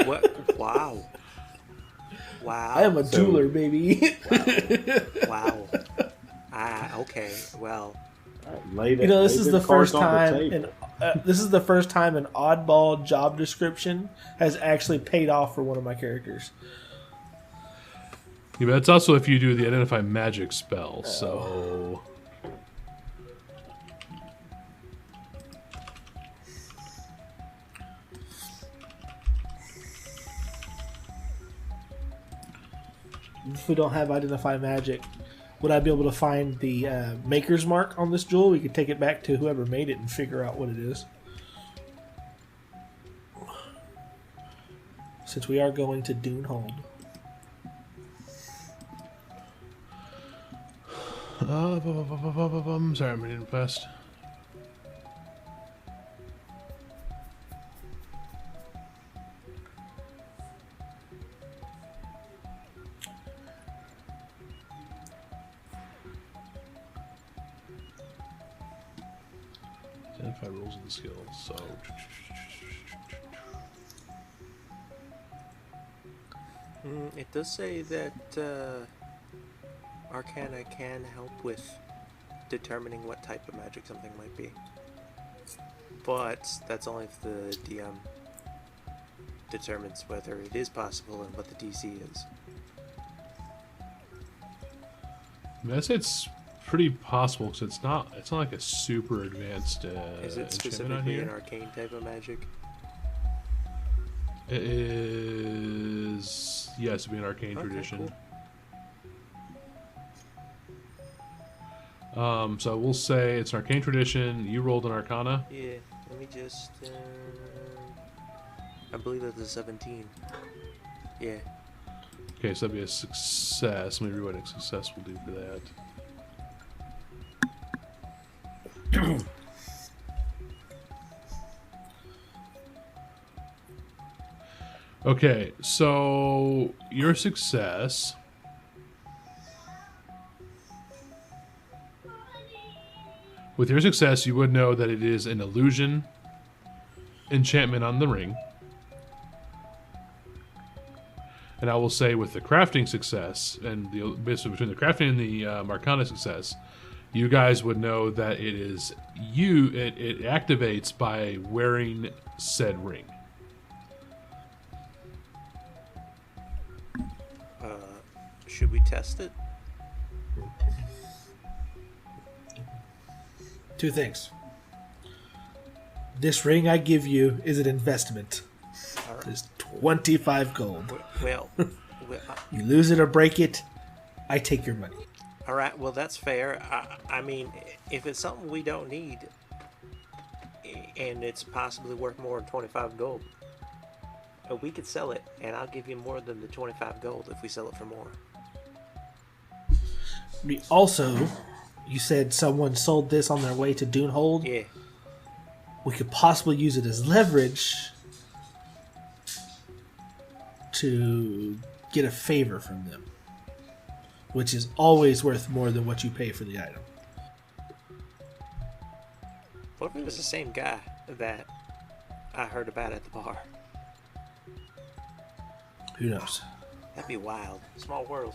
What? Wow. Wow. I am a jeweler, baby. Wow. Okay. Well. This is the first time, this is the first time an oddball job description has actually paid off for one of my characters. Yeah, but that's also if you do the identify magic spell. So. If we don't have identify magic, would I be able to find the maker's mark on this jewel? We could take it back to whoever made it and figure out what it is. Since we are going to Dunehold. Sorry, I'm reading fast. Identify rules and skills. So. It does say that Arcana can help with determining what type of magic something might be. But that's only if the DM determines whether it is possible and what the DC is. I mean, I'd say it's pretty possible because it's not like a super advanced Is it enchantment on specifically here. an arcane type of magic? It is, yes, to be an arcane Okay, tradition. So we'll say it's an arcane tradition. You rolled an arcana. Yeah, let me just... I believe that's a 17. Yeah. Okay, so that'd be a success. Let me read what a success will do for that. Okay, so your success... With your success, you would know that it is an illusion enchantment on the ring. And I will say with the crafting success, and basically between the crafting and the Arcana success, you guys would know that it is it activates by wearing said ring. Should we test it? Two things. This ring I give you is an investment. All right. It's 25 gold. Well, You lose it or break it, I take your money. all right. Well, that's fair. I mean, if it's something we don't need, and it's possibly worth more than 25 gold, we could sell it, and I'll give you more than the 25 gold if we sell it for more. Also, you said someone sold this on their way to Dunehold. Yeah. We could possibly use it as leverage to get a favor from them, which is always worth more than what you pay for the item. What if it was the same guy that I heard about at the bar? Who knows? That'd be wild. Small world.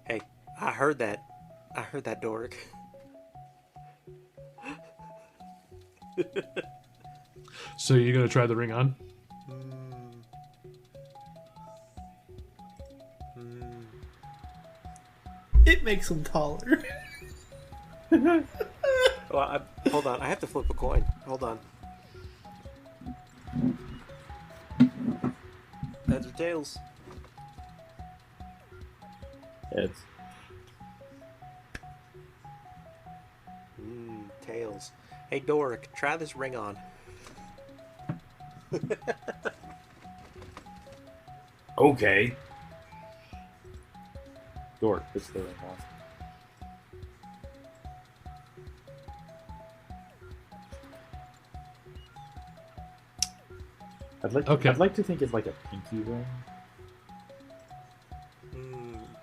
Hey, I heard that. I heard that, Doric. So you're gonna try the ring on? It makes them taller. Well, hold on. I have to flip a coin. Hold on. Heads or tails? Heads. Tails. Hey, Doric, try this ring on. Okay. Dork, puts the ring on. Okay. I'd like to think it's like a pinky ring.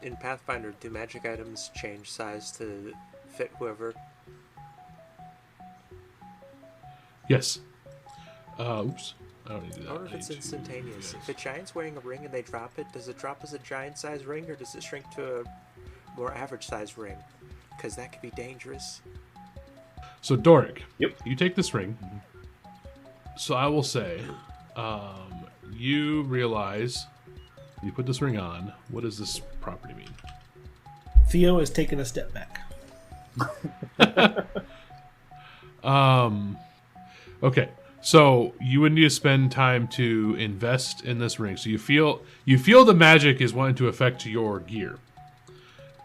In Pathfinder, do magic items change size to fit whoever? Yes. Oops. I don't need to do that. I wonder if I it's need to- instantaneous. yes. If a giant's wearing a ring and they drop it, does it drop as a giant-sized ring, or does it shrink to a more average-sized ring? Because that could be dangerous. So Doric, Yep. you take this ring. So I will say, you realize you put this ring on. What does this property mean? Theo is taking a step back. Okay, so you would need to spend time to invest in this ring. So you feel the magic is wanting to affect your gear,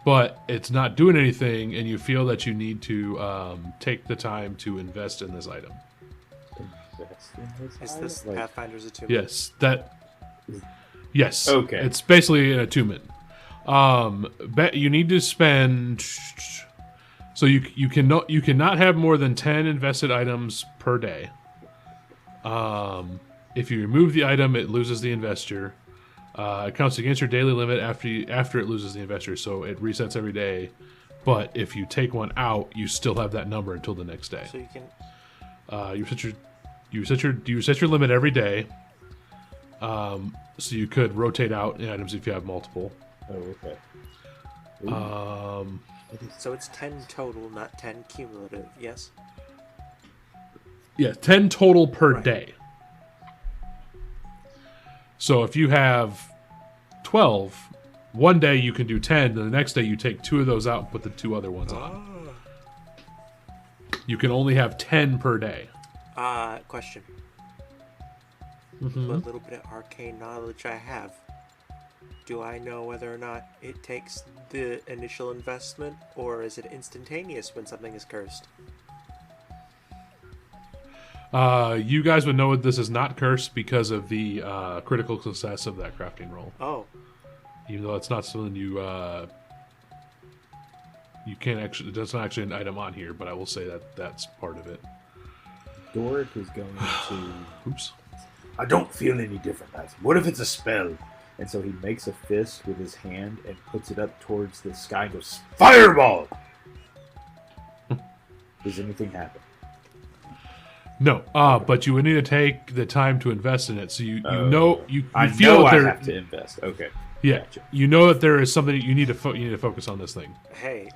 but it's not doing anything, and you feel that you need to take the time to invest in this item. Invest in this Is item? this Like, Pathfinder's attunement? Yes, Yes. Okay. It's basically an attunement. You need to spend. So you cannot have more than 10 invested items per day. If you remove the item, it loses the investor. It counts against your daily limit after it loses the investor, so it resets every day. But if you take one out, you still have that number until the next day. So you can. You set your limit every day. So you could rotate out the items if you have multiple. Oh, okay. So it's 10 total, not 10 cumulative. Yes. Yeah, 10 total per Right. day. So if you have 12, one day you can do 10, then the next day you take 2 of those out and put the 2 other ones on. You can only have 10 per day. Question. What little bit of arcane knowledge I have, do I know whether or not it takes the initial investment, or is it instantaneous when something is cursed? You guys would know this is not cursed because of the critical success of that crafting roll. Oh, Even though it's not something you can't actually. That's not actually an item on here, but I will say that that's part of it. Doric is going to. Oops. I don't feel any different. What if it's a spell? And so he makes a fist with his hand and puts it up towards the sky and goes, Fireball! does anything happen? No, but you would need to take the time to invest in it, so you I feel know that I there, have to invest. Okay. yeah, Gotcha. you know that there is something you need to focus on this thing. hey.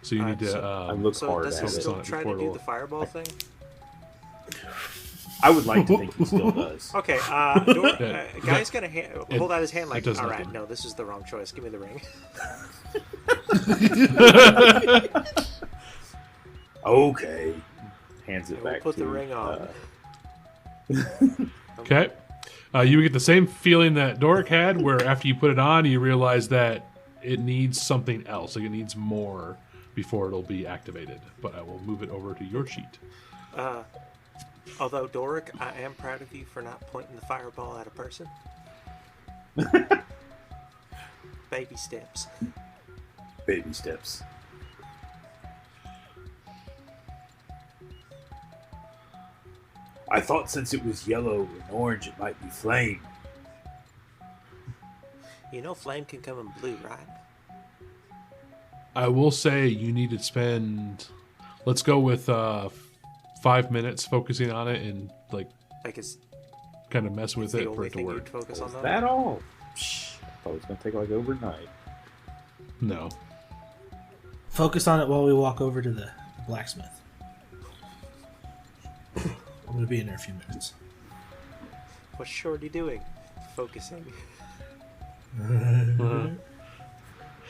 So you need to. I look So hard does at he it. still on it try to before do it'll- the fireball thing? I would like to think he still does. Okay, guy's gonna hold out his hand like, does alright, nothing. no, this is the wrong choice. Give me the ring. Okay. Hands it We'll back put to the ring on. Okay. You get the same feeling that Doric had, where after you put it on, you realize that it needs something else. Like it needs more before it'll be activated. But I will move it over to your sheet. Although, Doric, I am proud of you for not pointing the fireball at a person. Baby steps. Baby steps. I thought since it was yellow and orange, it might be flame. You know flame can come in blue, right? I will say you need to spend. Let's go with 5 minutes focusing on it and like Like it's kind of mess with the it for only it to thing work. you'd focus Was on that all? Psh, I thought it was going to take like overnight. No. Focus on it while we walk over to the blacksmith. I'm going to be in there in a few minutes. What's Shorty doing? Focusing.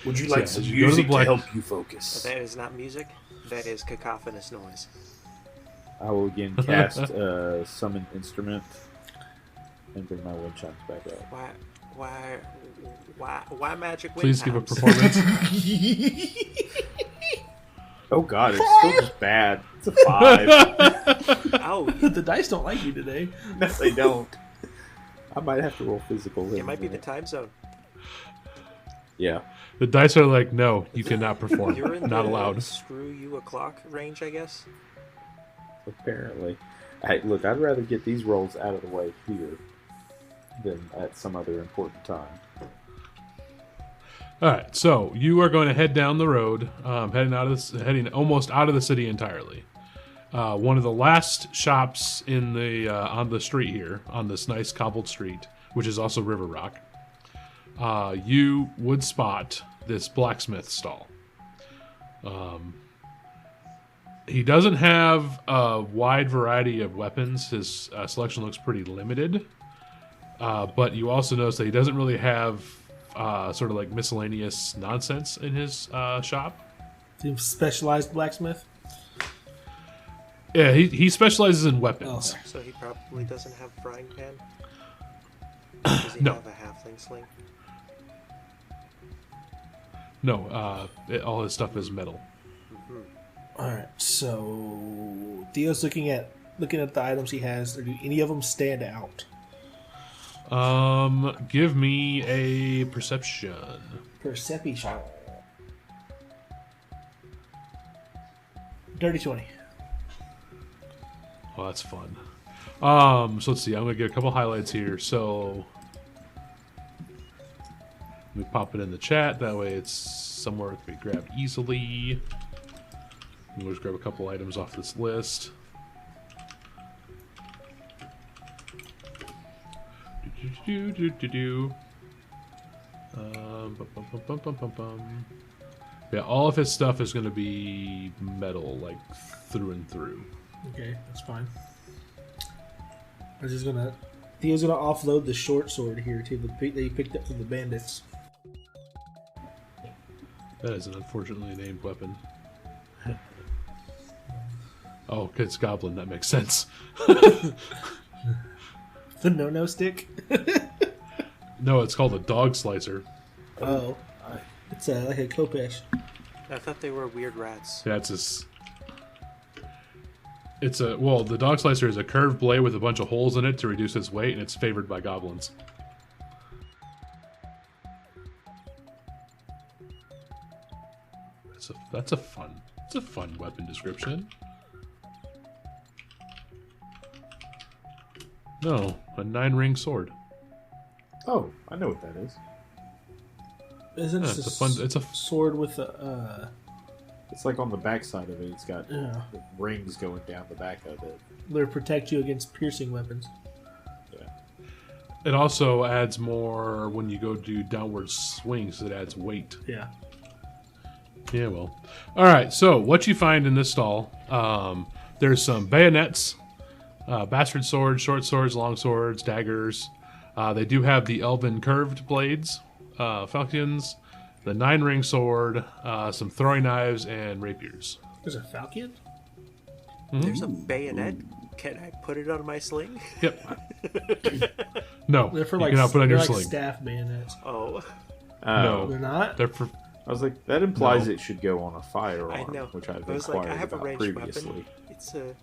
Would you So, like yeah, some as you go to the music to black- help you focus? That is not music. That is cacophonous noise. I will again cast Summon Instrument and bring my wind chimes back up. Why magic wind Please give a chimes? performance. Oh god, it's still just bad. It's a 5. Oh, The dice don't like you today. No, they don't. I might have to roll physical. it might be the time zone. Yeah. The dice are like, no, you cannot perform. You're in Not the allowed. screw you o'clock range, I guess. Apparently. Hey, look, I'd rather get these rolls out of the way here. than at some other important time. All right, so you are going to head down the road, heading almost out of the city entirely. One of the last shops in the on the street here, on this nice cobbled street, which is also River Rock, you would spot this blacksmith stall. He doesn't have a wide variety of weapons. His selection looks pretty limited. But you also notice that he doesn't really have sort of like miscellaneous nonsense in his shop. The specialized blacksmith? Yeah, he specializes in weapons. Oh. So he probably doesn't have a frying pan? Does he No. have a halfling sling? No, all his stuff is metal. All right, so Theo's looking at the items he has. Or do any of them stand out? Give me a perception. Perception. Dirty 20. Oh, that's fun. So let's see. I'm gonna get a couple highlights here. So let me pop it in the chat. That way, it's somewhere it can be grabbed easily. We'll just grab a couple items off this list. Yeah, all of his stuff is going to be metal, like through and through. Okay, that's fine. Theo's gonna offload the short sword here too, that he picked up from the bandits. That is an unfortunately named weapon. Oh, it's goblin. That makes sense. The no stick. No, it's called a dog slicer. Oh, it's like a Kopesh. I thought they were weird rats. Yeah, the dog slicer is a curved blade with a bunch of holes in it to reduce its weight, and it's favored by goblins. That's a fun weapon description. No, a 9-ring sword. Oh, I know what that is. Isn't Yeah, it it's a sword with a? It's like on the back side of it. It's got Yeah. rings going down the back of it. They protect you against piercing weapons. Yeah. It also adds more when you go do downward swings. It adds weight. Yeah. Yeah, well. All right, so what you find in this stall, there's some bayonets, bastard swords, short swords, long swords, daggers. They do have the elven curved blades, falchions, the 9-ring sword, some throwing knives, and rapiers. There's a falcon. There's a bayonet. Can I put it on my sling? Yep. No, They're for you like cannot put it on your like sling. staff bayonets. Oh, No, They're not. they're for. I was like, that implies No. it should go on a firearm, I know. which I've I was like, inquired I have a about ranged previously. weapon. It's a.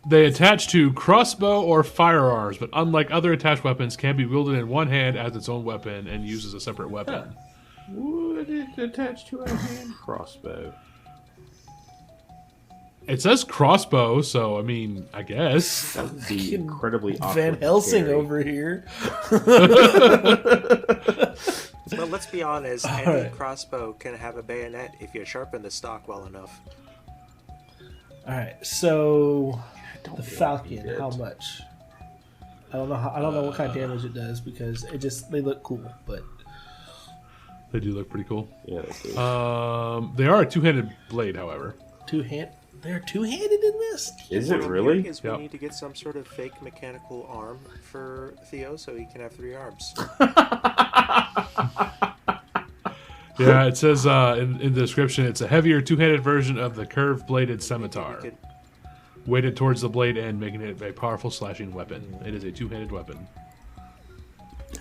They attach to crossbow or firearms, but unlike other attached weapons, can be wielded in one hand as its own weapon and used as a separate weapon. Would it attach to a hand crossbow? It says crossbow, so I mean, I guess. That would be incredibly awkward. Van to Helsing carry. over here. Well, let's be honest. Any right. crossbow can have a bayonet if you sharpen the stock well enough. All right, so the really falcon. need it. How much? I don't know. I don't know what kind of damage it does because they look cool, but They do look pretty cool. Yeah, they do. They are a two-handed blade, however. they're two-handed in this. Is What it I'm really? hearing is we Yep. need to get some sort of fake mechanical arm for Theo so he can have 3 arms. Yeah, it says in the description, it's a heavier two-handed version of the curved-bladed We scimitar, could- weighted towards the blade end, making it a powerful slashing weapon. It is a two-handed weapon.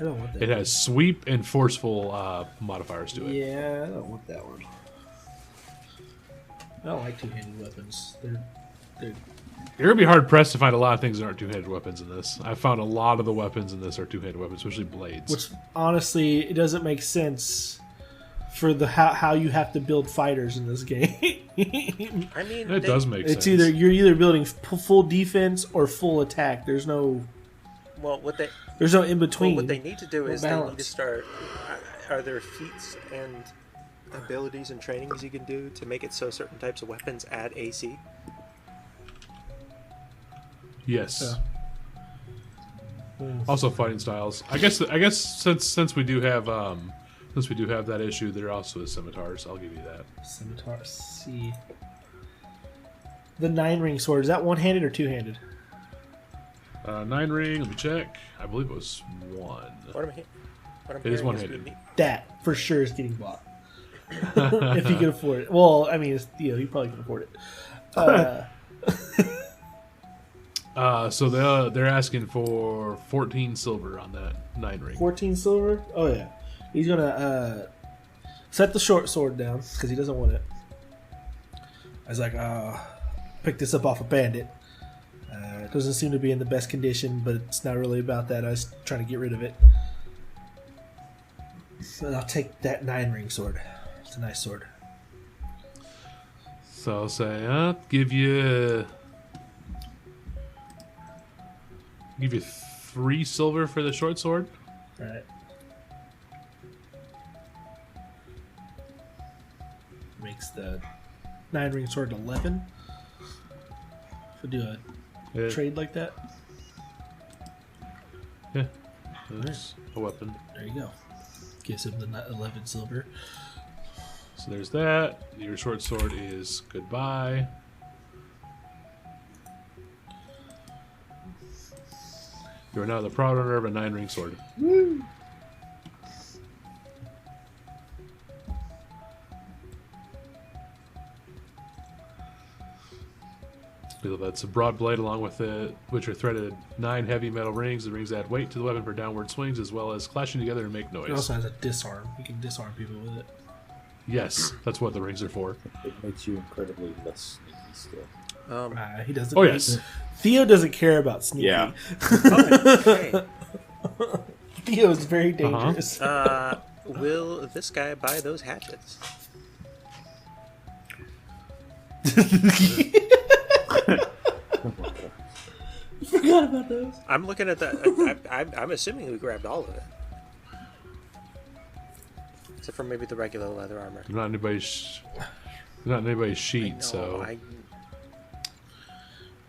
I don't want that. It has sweep and forceful modifiers to it. Yeah, I don't want that one. I don't like two-handed weapons. They're You're gonna be hard pressed to find a lot of things that aren't two-handed weapons in this. I found a lot of the weapons in this are two-handed weapons, especially blades. which honestly it doesn't make sense for the how you have to build fighters in this game. I mean, It does make It's sense. you're either building full defense or full attack. There's no Well, There's no in between. what they need to do is they need to balance. start. Are there feats and abilities and trainings you can do to make it so certain types of weapons add AC? Yes. Yeah. Also fighting styles. I guess since we do have that issue, there also is scimitars. I'll give you that. Scimitar. See. The 9-ring sword, is that one-handed or two-handed? 9 ring. Let me check. I believe it was 1. What I'm It is hearing one-handed. we need- That for sure is getting bought. If you can afford it. Well, I mean, it's Theo. You probably can afford it. So they're asking for 14 silver on that 9 ring. 14 silver? Oh, yeah. He's going to set the short sword down because he doesn't want it. I was like, pick this up off a bandit. It doesn't seem to be in the best condition, but it's not really about that. I was trying to get rid of it. So I'll take that 9-ring sword. It's a nice sword. So I'll say, give you 3 silver for the short sword. All right. Makes the 9-ring sword 11. If we do a Yeah. trade like that, Yeah, that's a weapon. there you go. Gives him the 11 silver. So there's that. Your short sword is goodbye. You are now the proud owner of a 9-ring sword. That's a broad blade along with it, which are threaded 9 heavy metal rings. The rings add weight to the weapon for downward swings, as well as clashing together and make It noise. also has a disarm. You can disarm people with it. Yes, that's what the rings are for. It makes you incredibly less sneaky still. He doesn't. Oh yes, Theo doesn't care about sneaky. Yeah. Okay. Theo is very dangerous. Will this guy buy those hatchets? Forgot about those. I'm looking at that. I'm assuming we grabbed all of it. Except for maybe the regular leather armor. they're not anybody's sheet. No, So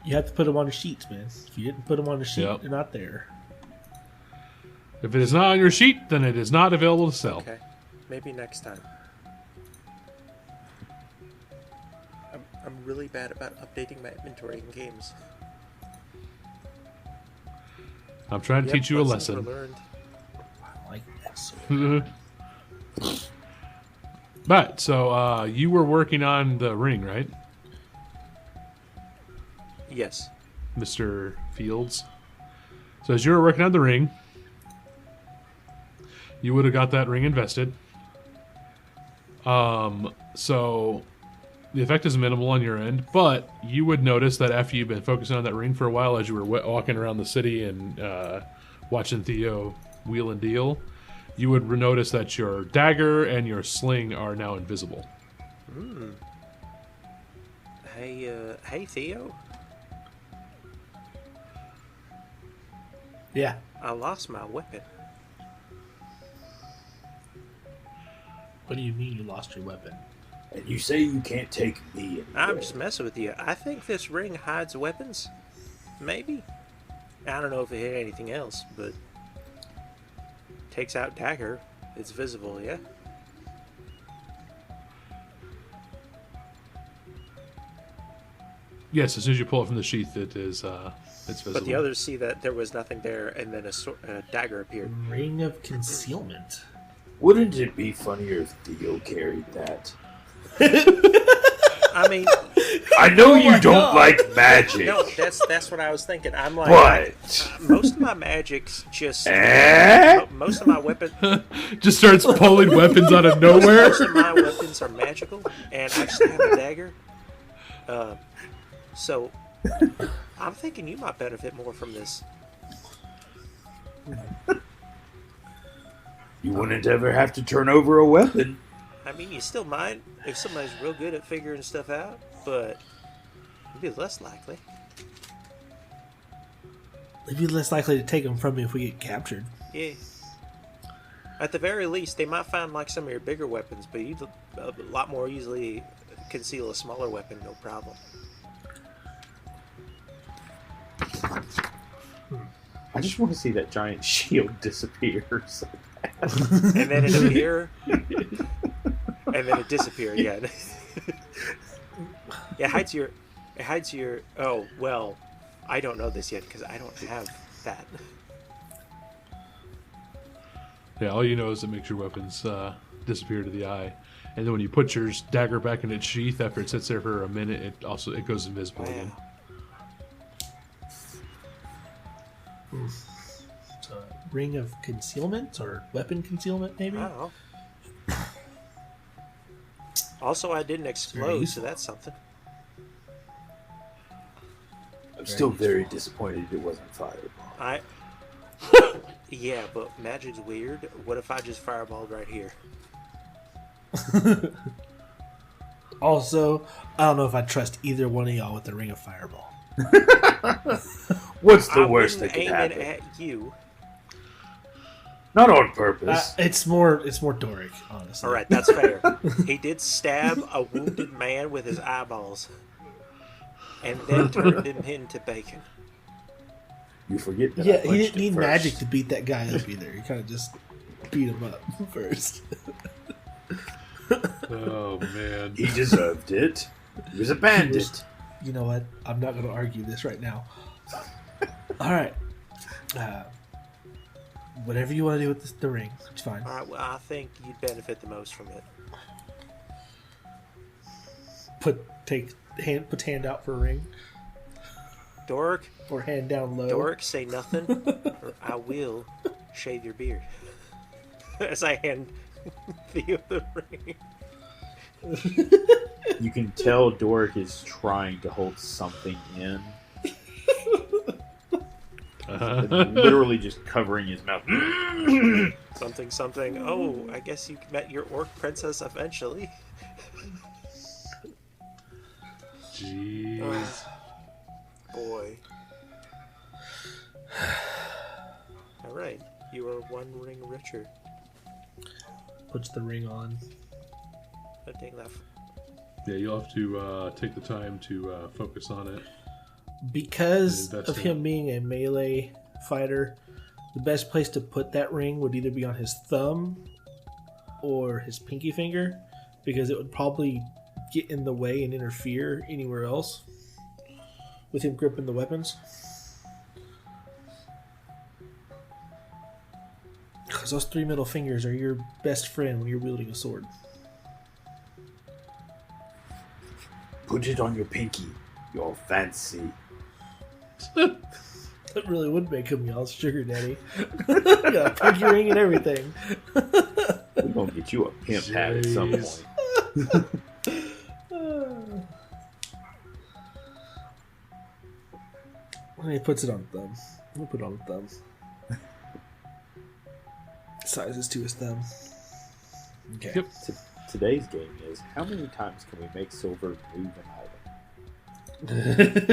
You have to put them on the sheets, man. If you didn't put them on the sheet, Yep. they're not there. if it is not on your sheet, then it is not available to sell. Okay, maybe next time. I'm really bad about updating my inventory in games. I'm trying to Yep, teach you a lessons lesson. were learned. I like that sword. But so you were working on the ring, right, Yes. Mr. Fields? So as you were working on the ring, you would have got that ring invested. So the effect is minimal on your end, but you would notice that after you've been focusing on that ring for a while, as you were walking around the city and watching Theo wheel and deal, you would notice that your dagger and your sling are now invisible. Hey Theo. Yeah. I lost my weapon. What do you mean you lost your weapon? And you say you can't take me I'm anywhere. just messing with you. I think this ring hides weapons. Maybe. I don't know if it hit anything else, but takes out dagger. It's visible, yeah. Yes, as soon as you pull it from the sheath, it is it's visible. But the others see that there was nothing there, and then a dagger appeared. Ring of concealment. Wouldn't it be funnier if Theo carried that? I mean, I know you don't like magic, no, that's what I was thinking. I'm like, but most of my magic's just Eh? most of my weapons. Just starts pulling weapons out of nowhere. Most of my weapons are magical, and I just have a dagger. So I'm thinking you might benefit more from this. you wouldn't ever have to turn over a weapon. I mean, you still might if somebody's real good at figuring stuff out, but it'd be less likely. They'd be less likely to take them from me if we get captured. Yeah. At the very least, they might find like some of your bigger weapons, but you'd a lot more easily conceal a smaller weapon, no problem. I just want to see that giant shield disappear. So And then it appear, and then it disappear again. It hides your. Oh well, I don't know this yet because I don't have that. Yeah, all you know is it makes your weapons disappear to the eye, and then when you put your dagger back in its sheath after it sits there for a minute, it goes invisible again. So, ring of concealment or weapon concealment, maybe. I don't know. Also, I didn't explode, so that's something. I'm still very disappointed it wasn't fireball. Yeah, but magic's weird. What if I just fireballed right here? Also, I don't know if I trust either one of y'all with the ring of fireball. What's the I worst that wouldn't could aim happen? it at you. Not on purpose. It's more Doric, honestly. All right, that's fair. He did stab a wounded man with his eyeballs, and then turned him into bacon. You forget that. Yeah, I he punched didn't it need first. magic to beat that guy up either. He kind of just beat him up first. Oh man. He deserved it. He was a bandit. You know what? I'm not going to argue this right now. All right. Whatever you want to do with the ring, it's fine. All right, well, I think you'd benefit the most from it. Put hand out for a ring, Dork, or hand down low. Dork, say nothing, or I will shave your beard. As I hand Theo the ring. You can tell Doric is trying to hold something in. Literally just covering his mouth. Something. Oh, I guess you met your orc princess eventually. Jeez. Boy. Alright, you are one ring richer. Puts the ring on. I think that. Yeah, you'll have to take the time to focus on it. Because Invest of in him it. being a melee fighter, the best place to put that ring would either be on his thumb or his pinky finger, because it would probably get in the way and interfere anywhere else with him gripping the weapons. Because those three middle fingers are your best friend when you're wielding a sword. Put it on your pinky. You're fancy. That really would make him y'all's sugar daddy. Got a pinky ring and everything. We're gonna get you a pimp hat at some Jeez. point. And he puts it on the thumb. We'll put it on the thumb. Sizes to his thumb. Okay. Yep. Today's game is how many times can we make silver move an item?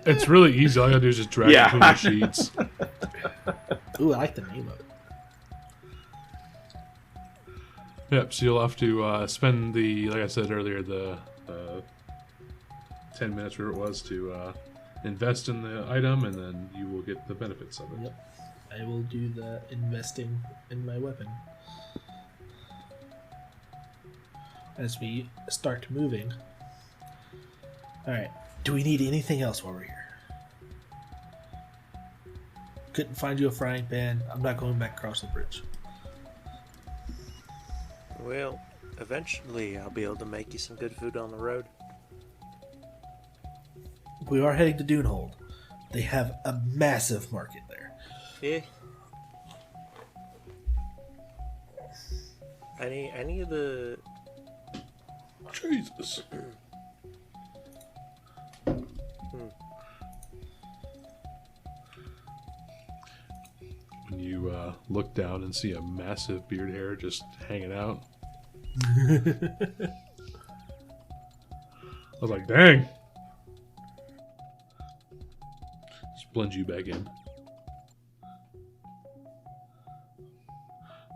It's really easy. All you gotta do is just drag Yeah. it between the sheets. Ooh, I like the name of it. Yep. So you'll have to spend like I said earlier, the 10 minutes, where it was, to invest in the item, and then you will get the benefits of it. Yep. I will do the investing in my weapon. As we start moving. Alright. Do we need anything else while we're here? Couldn't find you a frying pan. I'm not going back across the bridge. Well, eventually I'll be able to make you some good food on the road. We are heading to Dunehold. They have a massive market there. Yeah. Any of the Jesus. When you look down and see a massive beard hair just hanging out, I was like, dang. blend you back in.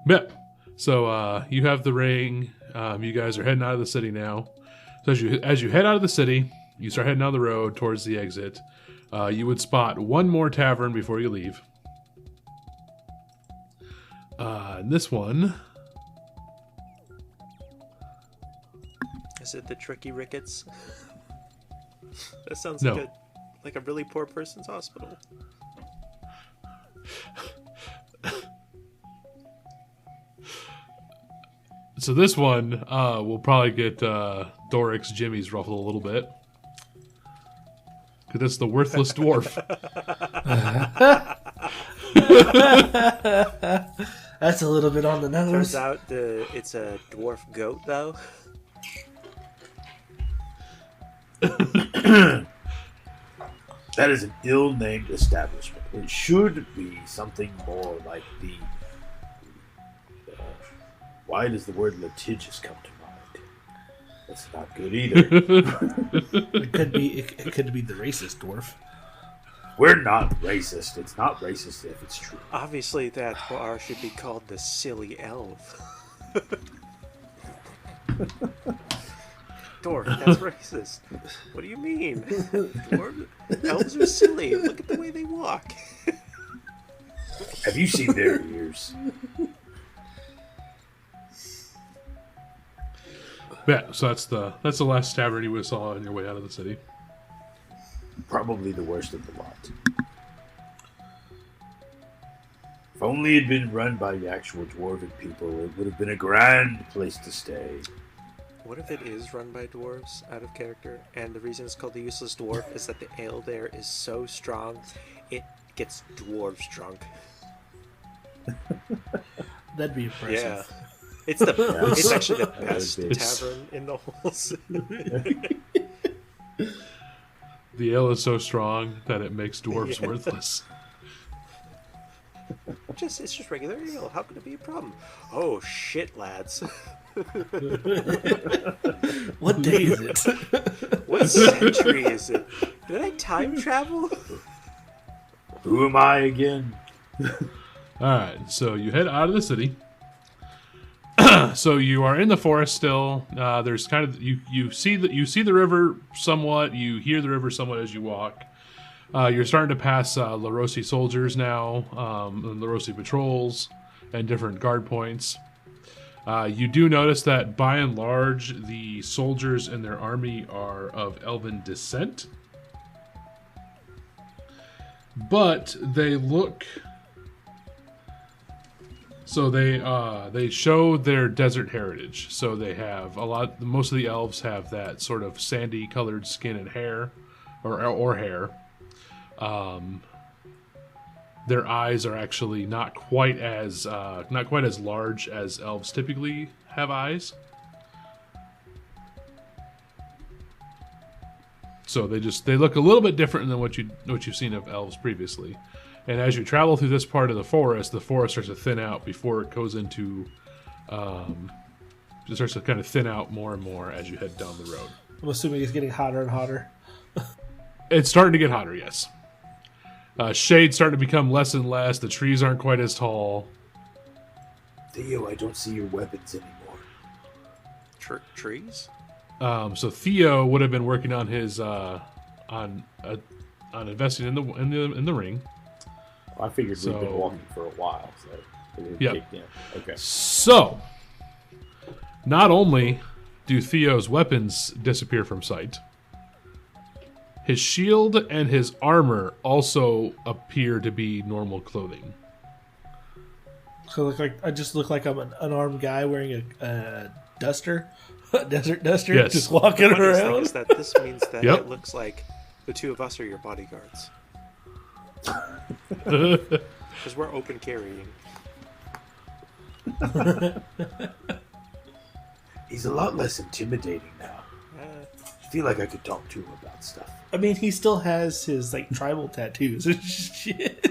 Yep. So you have the ring. You guys are heading out of the city now. So as you head out of the city, you start heading down the road towards the exit. You would spot one more tavern before you leave. And this one... Is it the Tricky Rickets? That sounds No. like a really poor person's hospital. So this one will probably get Doric's jimmies ruffled a little bit. Because it's the worthless dwarf. That's a little bit on the nose. Turns out it's a dwarf goat, though. That is an ill-named establishment. It should be something more like the... why does the word litigious come to mind? That's not good either. It could be the racist dwarf. We're not racist. It's not racist if it's true. Obviously, that bar should be called the Silly Elf. Dwarf, that's racist. What do you mean? Elves are silly. Look at the way they walk. Have you seen their ears? Yeah, so that's the last tavern you saw on your way out of the city. Probably the worst of the lot. If only it had been run by the actual dwarven people, it would have been a grand place to stay. What if it is run by dwarves, out of character, and the reason it's called the Useless Dwarf is that the ale there is so strong, it gets dwarves drunk. That'd be impressive. Yeah. It's actually the best tavern in the whole city. The ale is so strong that it makes dwarves worthless. It's just regular ale. How could it be a problem? Oh shit, lads. What day is it? What century is it? Did I time travel? Who am I again? Alright, so you head out of the city. So you are in the forest still. There's kind of you see the river somewhat. You hear the river somewhat as you walk. You're starting to pass Larosi soldiers now, and Larosi patrols, and different guard points. You do notice that by and large, the soldiers in their army are of elven descent, but they look. So they show their desert heritage. So they have most of the elves have that sort of sandy colored skin and hair, or hair. Their eyes are actually not quite as large as elves typically have eyes. So they look a little bit different than what you've seen of elves previously. And as you travel through this part of the forest starts to thin out before it goes into, it starts to kind of thin out more and more as you head down the road. I'm assuming it's getting hotter and hotter. It's starting to get hotter, yes. Shade's starting to become less and less. The trees aren't quite as tall. Theo, I don't see your weapons anymore. Trees? So Theo would have been working on his on investing in the ring. I figured we'd been walking for a while, so it kicked in. Okay. So, not only do Theo's weapons disappear from sight, his shield and his armor also appear to be normal clothing. So I just look like I'm an unarmed guy wearing a duster, a desert duster, Yes. just walking The funniest thing around. is that this means that it looks like the two of us are your bodyguards. Because we're open carrying. He's a lot less intimidating now. I feel like I could talk to him about stuff. I mean, he still has his tribal tattoos and shit.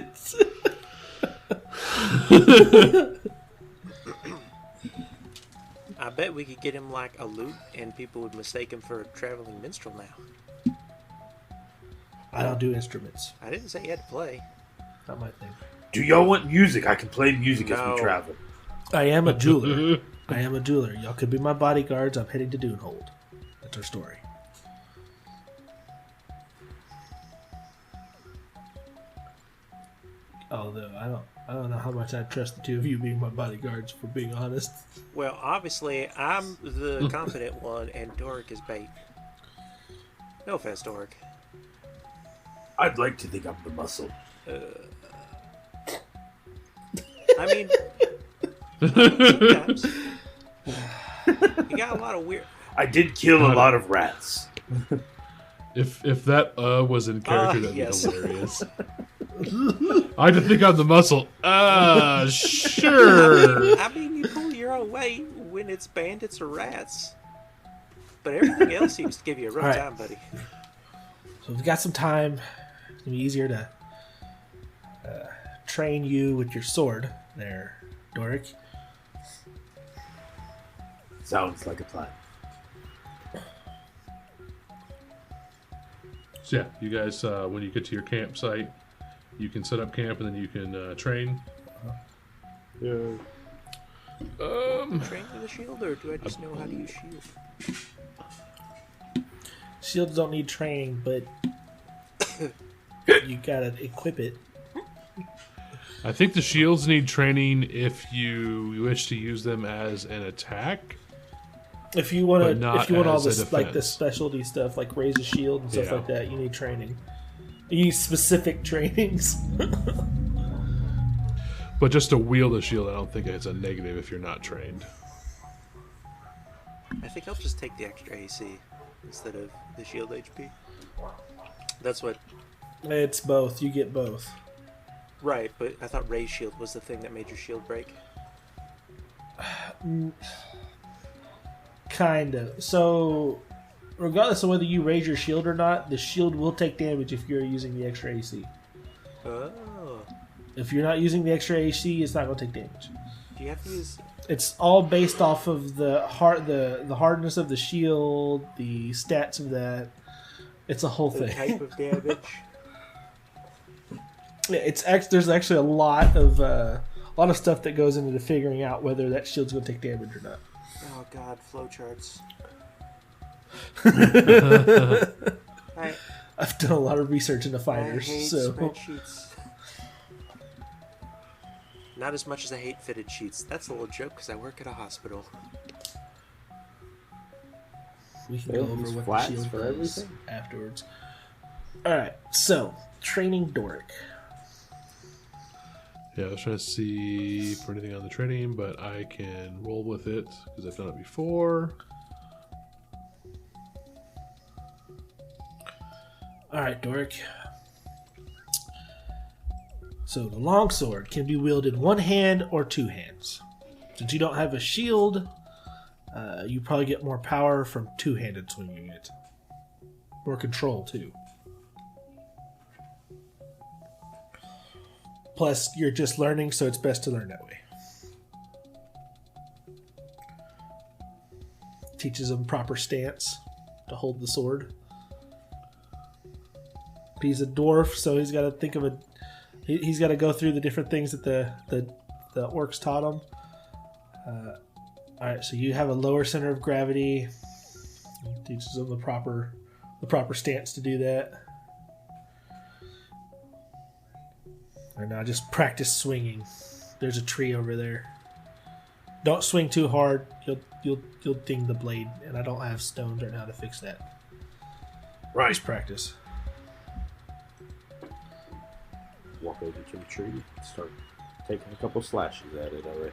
I bet we could get him a lute and people would mistake him for a traveling minstrel now. I don't do instruments. I didn't say you had to play. Not my thing. Do y'all want music? I can play music as No. we travel. I am a jeweler. I am a jeweler. Y'all could be my bodyguards. I'm heading to Dunehold. That's our story. Although I don't know how much I trust the two of you being my bodyguards, for being honest. Well, obviously, I'm the confident one, and Doric is bait. No offense, Doric. I'd like to think I'm the muscle. I mean, sometimes. You got a lot of weird... I did kill a lot of rats. If that was in character, that'd yes. be hilarious. I just think I'm the muscle. Sure. I mean, you pull your own weight when it's bandits or rats. But everything else seems to give you a rough All right. time, buddy. So we've got some time. It's gonna be easier to train you with your sword there, Doric. Sounds like a plan. So yeah, you guys, when you get to your campsite, you can set up camp and then you can train. Yeah. Train with a shield, or do I just know how to use shield? Shields don't need training, but you gotta equip it. I think the shields need training if you wish to use them as an attack. If you want But not if you want all as a this like the defense. specialty stuff, like raise a shield and stuff Yeah. like that, you need training. You need specific trainings. But just to wield a shield, I don't think it's a negative if you're not trained. I think I'll just take the extra AC instead of the shield HP. That's what... It's both. You get both. Right, but I thought raise shield was the thing that made your shield break. Kind of. So, regardless of whether you raise your shield or not, the shield will take damage if you're using the extra AC. Oh. If you're not using the extra AC, it's not going to take damage. Do you have to use... It's all based off of the hardness of the shield, the stats of that. It's a whole the thing. type of damage? Yeah, there's actually a lot of stuff that goes into figuring out whether that shield's going to take damage or not. Oh god, flowcharts. I've done a lot of research into I fighters, hate so spreadsheets. Not as much as I hate fitted sheets. That's a little joke because I work at a hospital. we can They go don't over use what the flats shield for does everything? afterwards. All right, so training Doric. Yeah, I was trying to see for anything on the training, but I can roll with it because I've done it before. All right, Doric. So the longsword can be wielded one hand or two hands. Since you don't have a shield, you probably get more power from two-handed swinging it. More control, too. Plus, you're just learning, so it's best to learn that way. Teaches him proper stance to hold the sword. He's a dwarf, so he's got to think of a... He's got to go through the different things that the orcs taught him. All right, so you have a lower center of gravity. Teaches him the proper stance to do that. And now just practice swinging. There's a tree over there. Don't swing too hard. You'll ding the blade, and I don't have stones right now to fix that. Right. Just practice. Walk over to the tree, start taking a couple slashes at it already.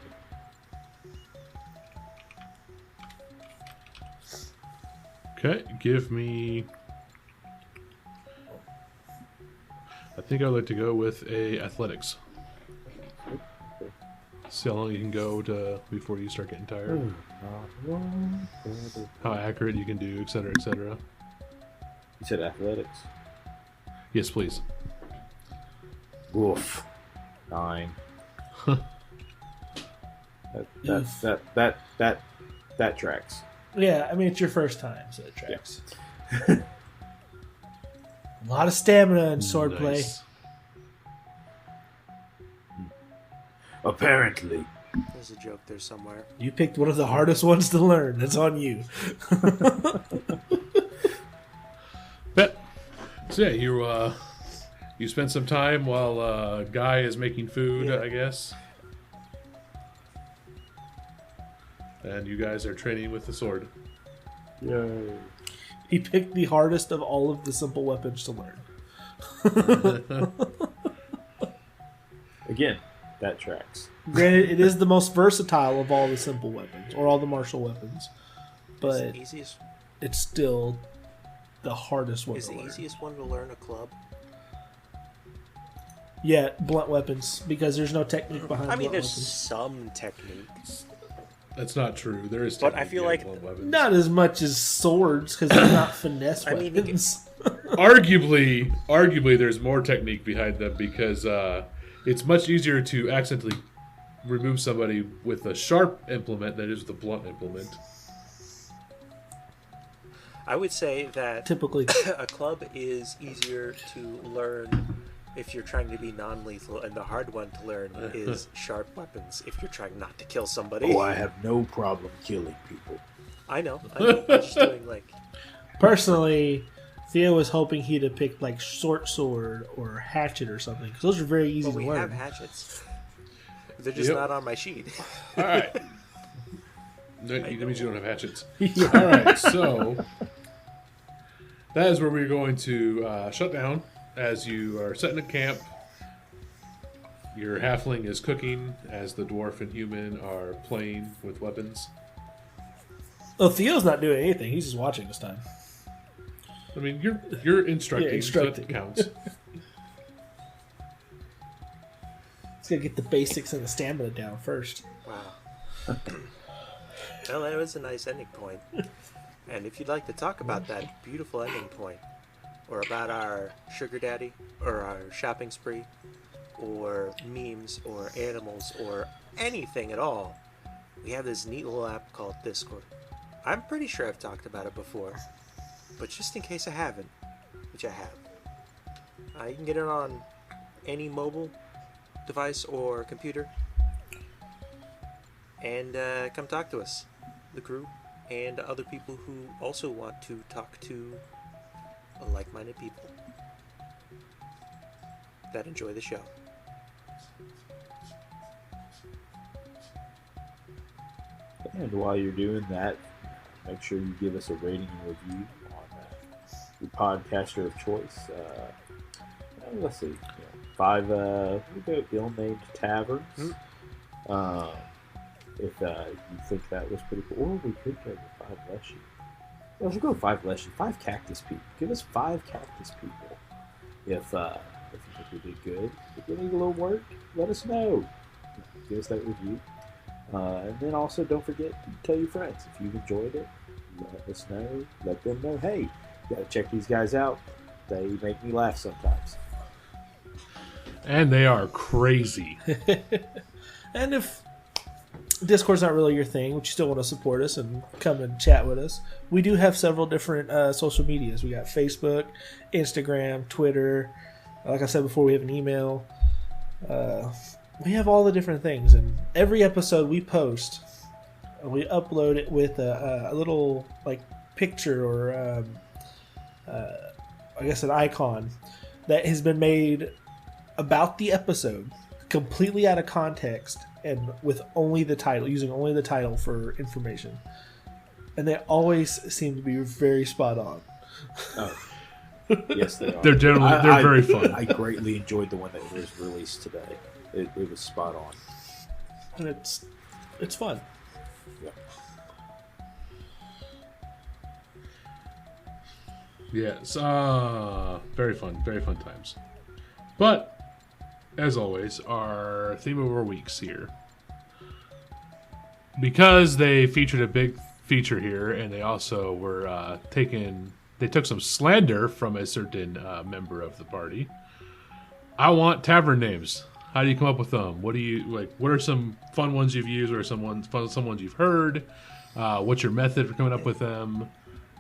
Okay, give me... I think I'd like to go with a athletics. See how long you can go to before you start getting tired. How accurate you can do, etc., etc. You said athletics? Yes, please. Woof. 9. Oof. That tracks. Yeah, I mean, it's your first time, so it tracks. A lot of stamina in swordplay. Nice. Apparently. There's a joke there somewhere. You picked one of the hardest ones to learn. That's on you. Bet. So yeah, you spent some time while Guy is making food, Yeah. I guess. And you guys are training with the sword. Yay. He picked the hardest of all of the simple weapons to learn. Again, that tracks. Granted, it is the most versatile of all the simple weapons, or all the martial weapons, Is but the easiest it's still the hardest one is to the learn. easiest one to learn a club? Yeah, blunt weapons, because there's no technique behind I mean, blunt there's weapons. some technique. That's not true. There is But I technique feel behind like- blunt weapons. Not as much as swords, because they're not finesse I mean, you weapons. Arguably, there's more technique behind them because it's much easier to accidentally remove somebody with a sharp implement than it is with a blunt implement. I would say that Typically. a club is easier to learn if you're trying to be non-lethal, and the hard one to learn is sharp weapons if you're trying not to kill somebody. Oh, I have no problem killing people. I know. I'm just doing like Personally, Theo was hoping he'd have picked like short sword or hatchet or something, because those are very easy well, to we learn. have hatchets. They're just Yep. not on my sheet. All right. No, that means you don't have hatchets. Yeah. All right, so that is where we're going to shut down as you are setting a camp. Your halfling is cooking as the dwarf and human are playing with weapons. Oh, Theo's not doing anything. He's just watching this time. I mean, you're instructing, Yeah, instructing. so that counts. He's got to get the basics and the stamina down first. Wow. Well, that was a nice ending point. And if you'd like to talk about that beautiful ending point, or about our sugar daddy, or our shopping spree, or memes, or animals, or anything at all, we have this neat little app called Discord. I'm pretty sure I've talked about it before, but just in case I haven't, which I have, you can get it on any mobile device or computer, and come talk to us, the crew, and other people who also want to talk to like-minded people that enjoy the show. And while you're doing that, make sure you give us a rating and review on your podcaster of choice. Let's see, 5 we go ill-named taverns. If you think that was pretty cool, or we could go with 5 leshy. Yeah, we'll go with 5 leshy. 5 cactus people. Give us 5 cactus people. If you think we did good, if you need a little work, let us know. Give us that review. And then also don't forget to tell your friends if you've enjoyed it. Let us know. Let them know. Hey, you gotta check these guys out. They make me laugh sometimes. And they are crazy. And if Discord's not really your thing, but you still want to support us and come and chat with us, we do have several different social medias. We got Facebook, Instagram, Twitter. Like I said before, we have an email. We have all the different things, and every episode we post, we upload it with a little like picture or I guess an icon that has been made about the episode, completely out of context and with only the title, using only the title for information. And they always seem to be very spot on. Oh. Yes, they are. They're generally they're very fun. I greatly enjoyed the one that was released today. It was spot on. And it's fun. Yep. Yes, very fun times. But as always, our theme of our weeks here, because they featured a big feature here, and they also were they took some slander from a certain member of the party. I want tavern names. How do you come up with them? What do you like? What are some fun ones you've used, or some ones you've heard? What's your method for coming up with them?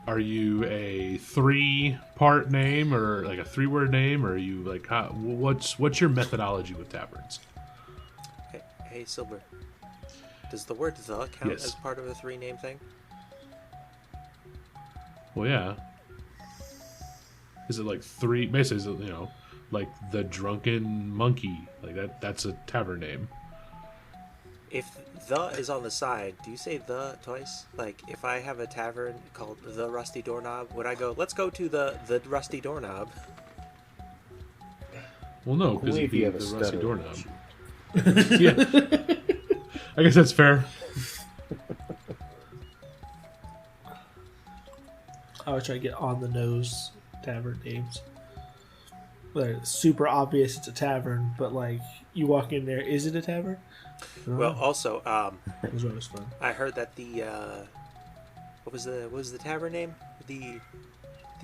Are you a 3-part name or like a 3-word name, or are you like what's your methodology with taverns? Hey, Silver. Does the word "the" count Yes. as part of a 3-name thing? Well, yeah. Is it like 3? Basically, is it, like the drunken monkey? Like that's a tavern name. If "the" is on the side, do you say "the" twice? Like, if I have a tavern called the Rusty Doorknob, would I go, let's go to the Rusty Doorknob? Well, no, because Only it'd if you be have a the rusty stutter. doorknob. Yeah. I guess that's fair. I would try to get on the nose tavern names. Like, super obvious it's a tavern, but like you walk in there, is it a tavern? Well, also, It was always fun. I heard that the what was the tavern name? The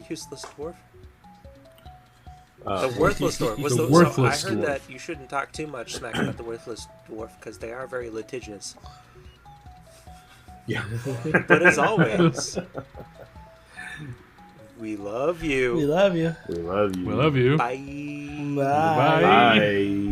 useless dwarf. The worthless dwarf was The the worthless So I heard dwarf. that you shouldn't talk too much smack about the worthless dwarf because they are very litigious. Yeah. But as always, we love you. We love you. We love you. We love you. Bye. Bye. Bye. Bye.